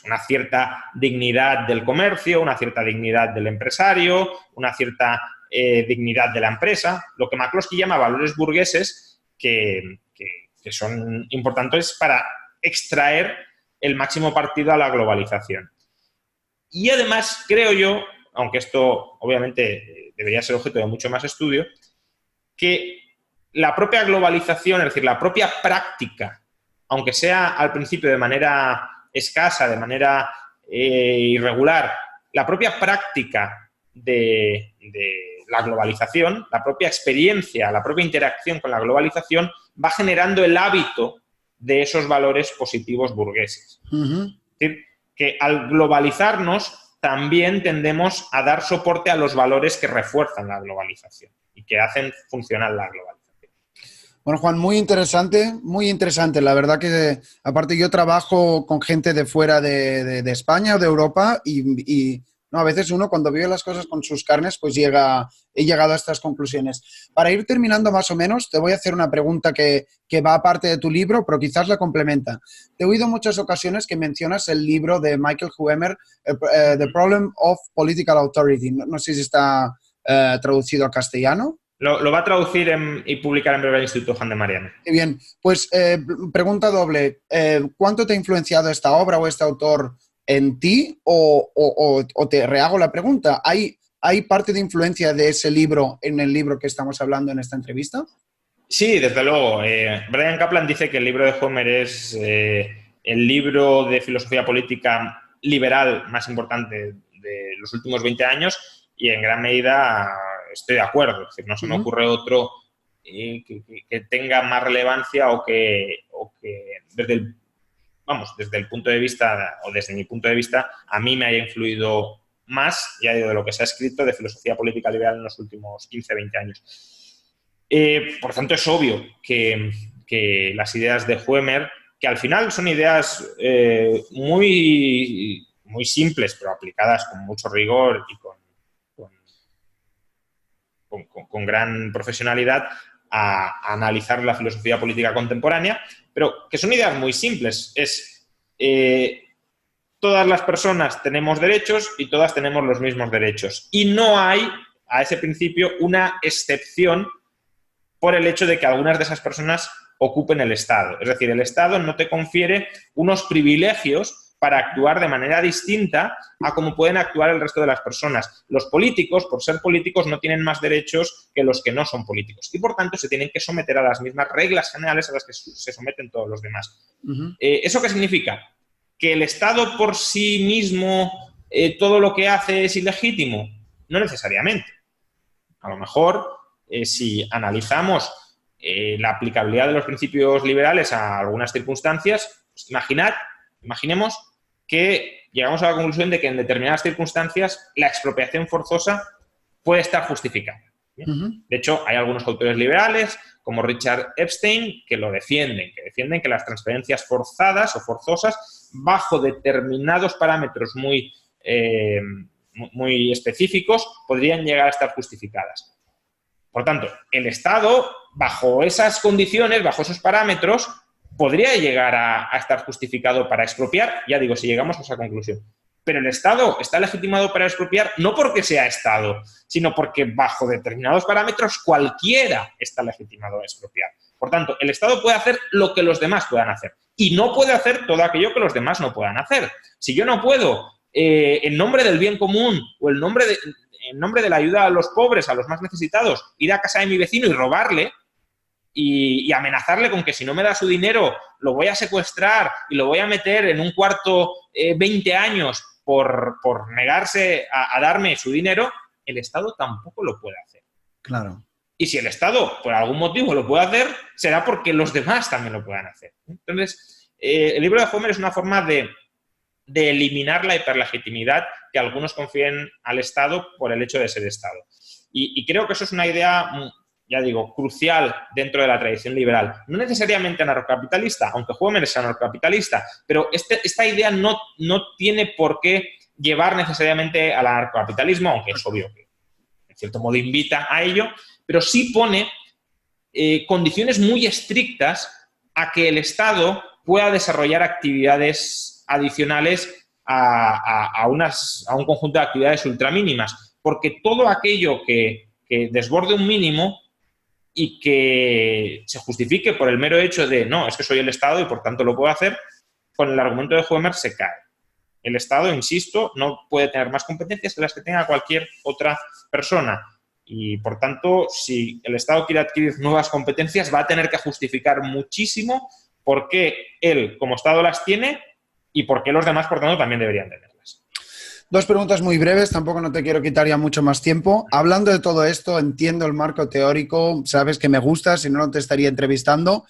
una cierta dignidad del comercio, una cierta dignidad del empresario, una cierta dignidad de la empresa, lo que McCloskey llama valores burgueses, que son importantes para extraer el máximo partido a la globalización. Y además, creo yo, aunque esto obviamente debería ser objeto de mucho más estudio, que la propia globalización, es decir, la propia práctica, aunque sea al principio de manera escasa, de manera irregular, la propia práctica de la globalización, la propia experiencia, la propia interacción con la globalización va generando el hábito de esos valores positivos burgueses. Es decir, que al globalizarnos también tendemos a dar soporte a los valores que refuerzan la globalización y que hacen funcionar la globalización. Bueno, Juan, muy interesante. La verdad que, aparte, yo trabajo con gente de fuera de España o de Europa y no, a veces uno cuando vive las cosas con sus carnes, pues he llegado a estas conclusiones. Para ir terminando más o menos, te voy a hacer una pregunta que va aparte de tu libro, pero quizás la complementa. Te he oído en muchas ocasiones que mencionas el libro de Michael Huemer, The Problem of Political Authority. No sé si está traducido a castellano. Lo va a traducir y publicar en breve el Instituto Juan de Mariana. Muy bien. Pues pregunta doble. ¿Cuánto te ha influenciado esta obra o este autor en ti? O te rehago la pregunta. ¿Hay parte de influencia de ese libro en el libro que estamos hablando en esta entrevista? Sí, desde luego. Bryan Caplan dice que el libro de Homer es el libro de filosofía política liberal más importante de los últimos 20 años y en gran medida estoy de acuerdo. Es decir, no se me ocurre otro que tenga más relevancia o que desde el punto de vista, o desde mi punto de vista, a mí me haya influido más, ya digo, de lo que se ha escrito de filosofía política liberal en los últimos 15, 20 años. Por tanto, es obvio que las ideas de Huemer, que al final son ideas muy, muy simples, pero aplicadas con mucho rigor y con gran profesionalidad a analizar la filosofía política contemporánea, pero que son ideas muy simples. Todas las personas tenemos derechos y todas tenemos los mismos derechos. Y no hay, a ese principio, una excepción por el hecho de que algunas de esas personas ocupen el Estado. Es decir, el Estado no te confiere unos privilegios para actuar de manera distinta a cómo pueden actuar el resto de las personas. Los políticos, por ser políticos, no tienen más derechos que los que no son políticos y, por tanto, se tienen que someter a las mismas reglas generales a las que se someten todos los demás. ¿Eso qué significa? ¿Que el Estado por sí mismo todo lo que hace es ilegítimo? No necesariamente. A lo mejor, si analizamos la aplicabilidad de los principios liberales a algunas circunstancias, pues imaginemos que llegamos a la conclusión de que en determinadas circunstancias la expropiación forzosa puede estar justificada. De hecho, hay algunos autores liberales, como Richard Epstein, que lo defienden, que las transferencias forzadas o forzosas, bajo determinados parámetros muy muy específicos, podrían llegar a estar justificadas. Por tanto, el Estado, bajo esas condiciones, bajo esos parámetros, podría llegar a estar justificado para expropiar, ya digo, si llegamos a esa conclusión. Pero el Estado está legitimado para expropiar no porque sea Estado, sino porque bajo determinados parámetros cualquiera está legitimado a expropiar. Por tanto, el Estado puede hacer lo que los demás puedan hacer y no puede hacer todo aquello que los demás no puedan hacer. Si yo no puedo, en nombre del bien común o en nombre de la ayuda a los pobres, a los más necesitados, ir a casa de mi vecino y robarle y amenazarle con que si no me da su dinero lo voy a secuestrar y lo voy a meter en un cuarto 20 años por negarse a darme su dinero, el Estado tampoco lo puede hacer. Claro. Y si el Estado, por algún motivo, lo puede hacer, será porque los demás también lo puedan hacer. Entonces, el libro de Homer es una forma de eliminar la hiperlegitimidad que algunos confíen al Estado por el hecho de ser Estado. Y creo que eso es una idea, ya digo, crucial dentro de la tradición liberal. No necesariamente anarcocapitalista, aunque Homer es anarcocapitalista, pero esta idea no tiene por qué llevar necesariamente al anarcocapitalismo, aunque es obvio que en cierto modo invita a ello, pero sí pone condiciones muy estrictas a que el Estado pueda desarrollar actividades adicionales a un conjunto de actividades ultramínimas, porque todo aquello que desborde un mínimo y que se justifique por el mero hecho de no, es que soy el Estado y por tanto lo puedo hacer, con el argumento de Homer se cae. El Estado, insisto, no puede tener más competencias que las que tenga cualquier otra persona. Y, por tanto, si el Estado quiere adquirir nuevas competencias, va a tener que justificar muchísimo por qué él, como Estado, las tiene y por qué los demás, por tanto, también deberían tenerlas. Dos preguntas muy breves, tampoco no te quiero quitar ya mucho más tiempo. Hablando de todo esto, entiendo el marco teórico, sabes que me gusta, si no, no te estaría entrevistando.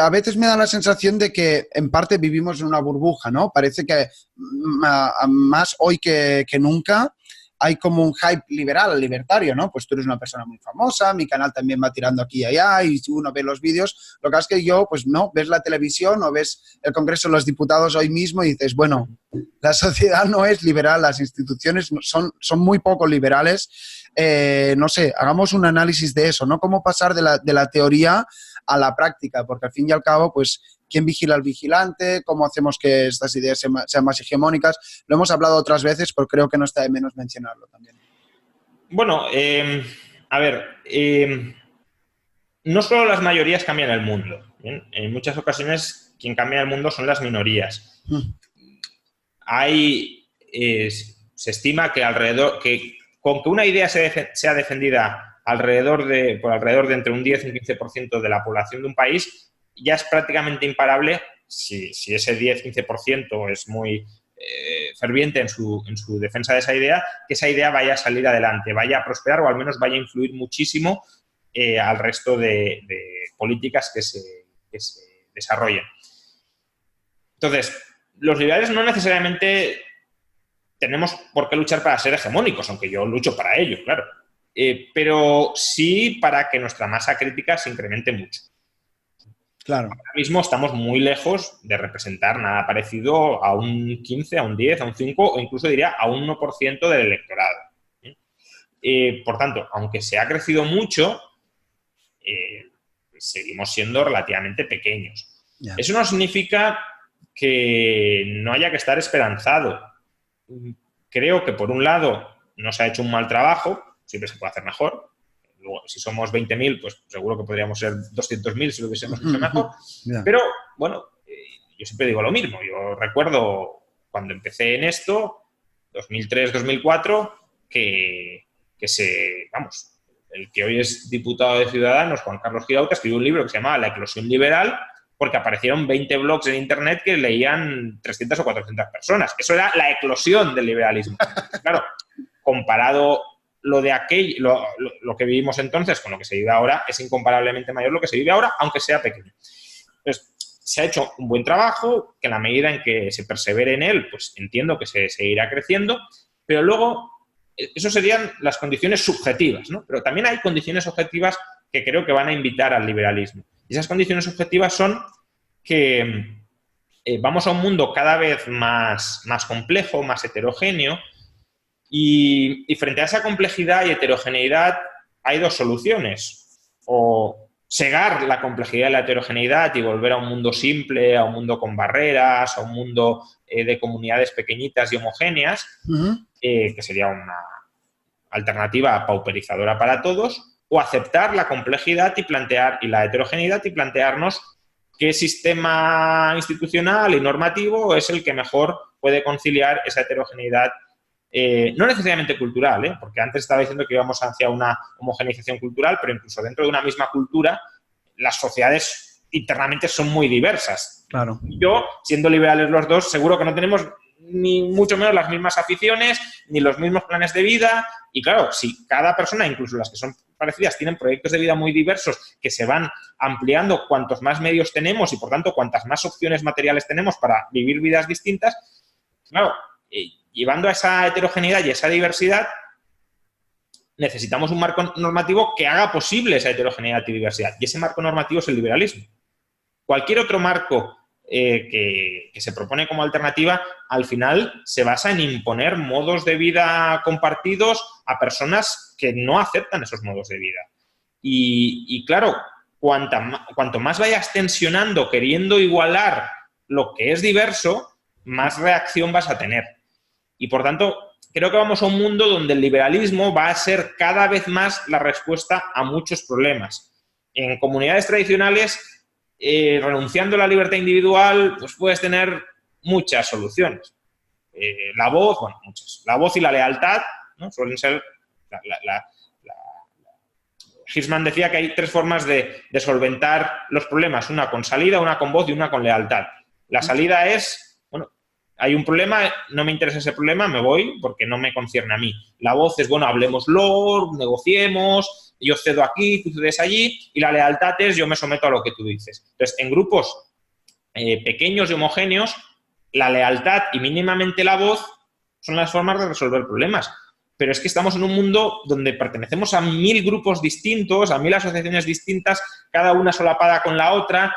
A veces me da la sensación de que en parte vivimos en una burbuja, ¿no? Parece que más hoy que nunca hay como un hype liberal, libertario, ¿no? Pues tú eres una persona muy famosa, mi canal también va tirando aquí y allá, y si uno ve los vídeos, lo que pasa es que yo, pues no, ves la televisión o ves el Congreso de los Diputados hoy mismo y dices, bueno, la sociedad no es liberal, las instituciones son muy poco liberales. No sé, hagamos un análisis de eso, ¿no? Cómo pasar de la teoría a la práctica, porque al fin y al cabo, pues, ¿quién vigila al vigilante? ¿Cómo hacemos que estas ideas sean más hegemónicas? Lo hemos hablado otras veces, pero creo que no está de menos mencionarlo también. Bueno, a ver, no solo las mayorías cambian el mundo, ¿bien? En muchas ocasiones quien cambia el mundo son las minorías. Se estima que con que una idea sea defendida por alrededor de entre un 10 y un 15% de la población de un país, ya es prácticamente imparable, si ese 10-15% es muy ferviente en su defensa de esa idea, que esa idea vaya a salir adelante, vaya a prosperar o al menos vaya a influir muchísimo al resto de políticas que se desarrollen. Entonces, los liberales no necesariamente tenemos por qué luchar para ser hegemónicos, aunque yo lucho para ello, claro. Pero sí para que nuestra masa crítica se incremente mucho. Claro. Ahora mismo estamos muy lejos de representar nada parecido a un 15, a un 10, a un 5 o incluso diría a un 1% del electorado. Por tanto, aunque se ha crecido mucho, seguimos siendo relativamente pequeños. Yeah. Eso no significa que no haya que estar esperanzado. Creo que, por un lado, no se ha hecho un mal trabajo, siempre se puede hacer mejor. Luego, si somos 20.000, pues seguro que podríamos ser 200.000 si lo hubiésemos hecho mejor. Yeah. Pero, bueno, yo siempre digo lo mismo. Yo recuerdo cuando empecé en esto, 2003-2004, el que hoy es diputado de Ciudadanos, Juan Carlos Girauta, escribió un libro que se llamaba La eclosión liberal, porque aparecieron 20 blogs en Internet que leían 300 o 400 personas. Eso era la eclosión del liberalismo. Claro, comparado lo que vivimos entonces con lo que se vive ahora, es incomparablemente mayor lo que se vive ahora, aunque sea pequeño. Entonces, se ha hecho un buen trabajo, que en la medida en que se persevere en él, pues entiendo que se seguirá creciendo, pero luego, eso serían las condiciones subjetivas, ¿no? Pero también hay condiciones objetivas que creo que van a invitar al liberalismo. Y esas condiciones objetivas son que vamos a un mundo cada vez más complejo, más heterogéneo, Y frente a esa complejidad y heterogeneidad hay dos soluciones. O segar la complejidad y la heterogeneidad y volver a un mundo simple, a un mundo con barreras, a un mundo de comunidades pequeñitas y homogéneas, que sería una alternativa pauperizadora para todos, o aceptar la complejidad y la heterogeneidad y plantearnos qué sistema institucional y normativo es el que mejor puede conciliar esa heterogeneidad, no necesariamente cultural, porque antes estaba diciendo que íbamos hacia una homogeneización cultural, pero incluso dentro de una misma cultura las sociedades internamente son muy diversas. Claro. Yo, siendo liberales los dos, seguro que no tenemos ni mucho menos las mismas aficiones, ni los mismos planes de vida. Y claro, si cada persona, incluso las que son parecidas, tienen proyectos de vida muy diversos que se van ampliando cuantos más medios tenemos y, por tanto, cuantas más opciones materiales tenemos para vivir vidas distintas, claro, llevando a esa heterogeneidad y esa diversidad, necesitamos un marco normativo que haga posible esa heterogeneidad y diversidad. Y ese marco normativo es el liberalismo. Cualquier otro marco que se propone como alternativa, al final se basa en imponer modos de vida compartidos a personas que no aceptan esos modos de vida. Y claro, cuanto más vayas tensionando, queriendo igualar lo que es diverso, más reacción vas a tener. Y por tanto, creo que vamos a un mundo donde el liberalismo va a ser cada vez más la respuesta a muchos problemas. En comunidades tradicionales, renunciando a la libertad individual, pues puedes tener muchas soluciones. La voz, bueno, muchas. La voz y la lealtad, ¿no? Suelen ser... Hirschman decía que hay tres formas de solventar los problemas. Una con salida, una con voz y una con lealtad. La salida es, bueno, hay un problema, no me interesa ese problema, me voy porque no me concierne a mí. La voz es, bueno, hablemoslo, negociemos, yo cedo aquí, tú cedes allí, y la lealtad es, yo me someto a lo que tú dices. Entonces, en grupos pequeños y homogéneos, la lealtad y mínimamente la voz son las formas de resolver problemas. Pero es que estamos en un mundo donde pertenecemos a 1000 grupos distintos, a 1000 asociaciones distintas, cada una solapada con la otra.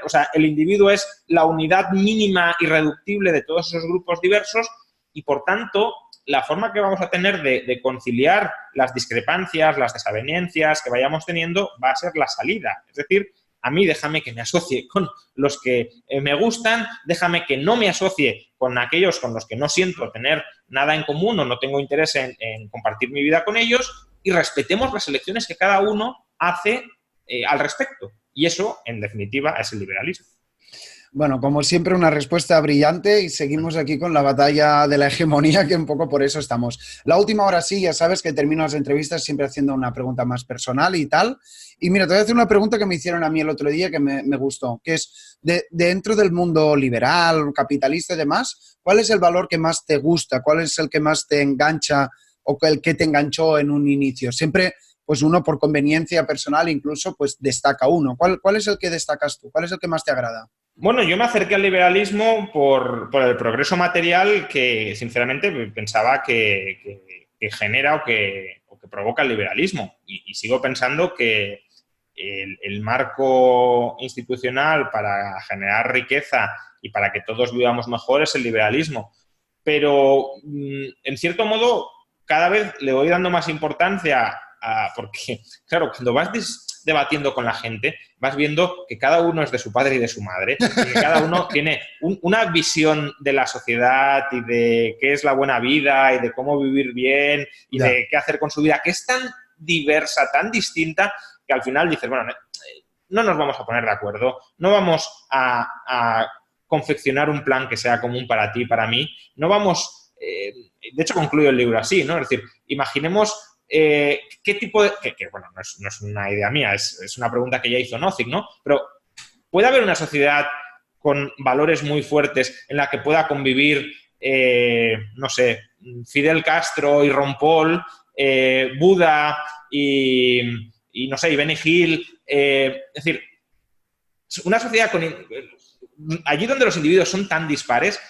O sea, el individuo es la unidad mínima irreductible de todos esos grupos diversos y, por tanto, la forma que vamos a tener de conciliar las discrepancias, las desavenencias que vayamos teniendo va a ser la salida. Es decir, a mí déjame que me asocie con los que me gustan, déjame que no me asocie con aquellos con los que no siento tener nada en común o no tengo interés en compartir mi vida con ellos y respetemos las elecciones que cada uno hace al respecto. Y eso, en definitiva, es el liberalismo. Bueno, como siempre, una respuesta brillante y seguimos aquí con la batalla de la hegemonía, que un poco por eso estamos. La última hora sí, ya sabes que termino las entrevistas siempre haciendo una pregunta más personal y tal. Y mira, te voy a hacer una pregunta que me hicieron a mí el otro día que me gustó, que es, dentro del mundo liberal, capitalista y demás, ¿cuál es el valor que más te gusta? ¿Cuál es el que más te engancha o el que te enganchó en un inicio? Siempre, pues uno por conveniencia personal incluso, pues destaca uno. ¿Cuál es el que destacas tú? ¿Cuál es el que más te agrada? Bueno, yo me acerqué al liberalismo por el progreso material que, sinceramente, pensaba que genera o que provoca el liberalismo. Y sigo pensando que el marco institucional para generar riqueza y para que todos vivamos mejor es el liberalismo. Pero, en cierto modo, cada vez le voy dando más importancia porque, claro, cuando vas debatiendo con la gente, vas viendo que cada uno es de su padre y de su madre, y que cada uno tiene una visión de la sociedad y de qué es la buena vida y de cómo vivir bien y de qué hacer con su vida, que es tan diversa, tan distinta, que al final dices, bueno, no nos vamos a poner de acuerdo, no vamos a confeccionar un plan que sea común para ti y para mí, no vamos... de hecho, concluyo el libro así, ¿no? Es decir, imaginemos ¿qué tipo de...? Que bueno, no es una idea mía, es una pregunta que ya hizo Nozick, ¿no? Pero ¿puede haber una sociedad con valores muy fuertes en la que pueda convivir, no sé, Fidel Castro y Ron Paul, Buda y no sé, y Benny Hill? Es decir, una sociedad con... Allí donde los individuos son tan dispares,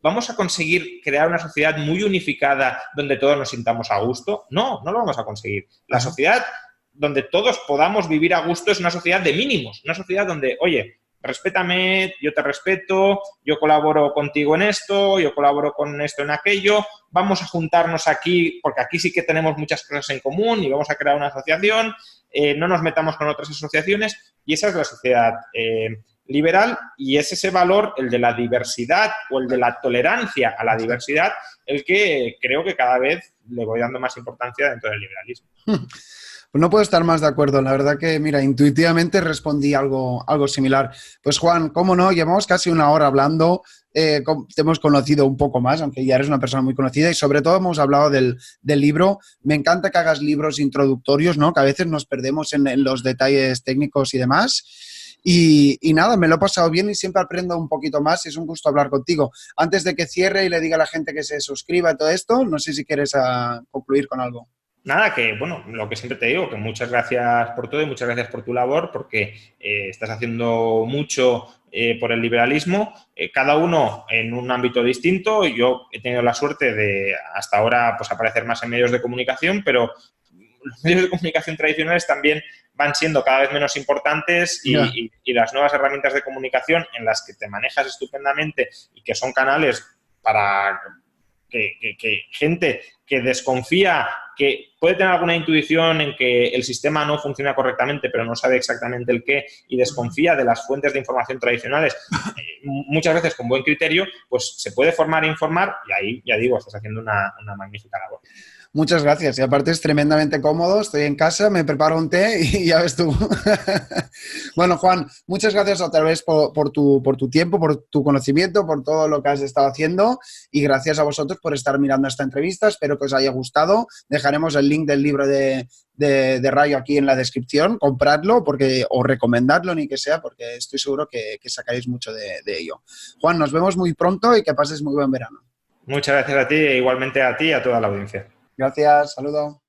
¿vamos a conseguir crear una sociedad muy unificada donde todos nos sintamos a gusto? No, no lo vamos a conseguir. La sociedad donde todos podamos vivir a gusto es una sociedad de mínimos, una sociedad donde, oye, respétame, yo te respeto, yo colaboro contigo en esto, yo colaboro con esto en aquello, vamos a juntarnos aquí, porque aquí sí que tenemos muchas cosas en común y vamos a crear una asociación, no nos metamos con otras asociaciones, y esa es la sociedad liberal, y es ese valor, el de la diversidad o el de la tolerancia a la diversidad, el que creo que cada vez le voy dando más importancia dentro del liberalismo. Pues no puedo estar más de acuerdo. La verdad que, mira, intuitivamente respondí algo similar. Pues Juan, cómo no, llevamos casi una hora hablando, te hemos conocido un poco más, aunque ya eres una persona muy conocida, y sobre todo hemos hablado del libro. Me encanta que hagas libros introductorios, ¿no? Que a veces nos perdemos en los detalles técnicos y demás. Y nada, me lo he pasado bien y siempre aprendo un poquito más y es un gusto hablar contigo. Antes de que cierre y le diga a la gente que se suscriba a todo esto, no sé si quieres concluir con algo. Nada, que bueno, lo que siempre te digo, que muchas gracias por todo y muchas gracias por tu labor, porque estás haciendo mucho por el liberalismo, cada uno en un ámbito distinto. Yo he tenido la suerte de hasta ahora pues aparecer más en medios de comunicación, pero los medios de comunicación tradicionales también van siendo cada vez menos importantes y las nuevas herramientas de comunicación en las que te manejas estupendamente y que son canales para que gente que desconfía, que puede tener alguna intuición en que el sistema no funciona correctamente, pero no sabe exactamente el qué y desconfía de las fuentes de información tradicionales, muchas veces con buen criterio, pues se puede formar e informar y ahí, ya digo, estás haciendo una magnífica labor. Muchas gracias. Y aparte es tremendamente cómodo. Estoy en casa, me preparo un té y ya ves tú. Bueno, Juan, muchas gracias otra vez por tu tiempo, por tu conocimiento, por todo lo que has estado haciendo y gracias a vosotros por estar mirando esta entrevista. Espero que os haya gustado. Dejaremos el link del libro de Rayo aquí en la descripción. Compradlo o recomendadlo, ni que sea, porque estoy seguro que sacaréis mucho de ello. Juan, nos vemos muy pronto y que pases muy buen verano. Muchas gracias a ti e igualmente a ti y a toda la audiencia. Gracias, saludos.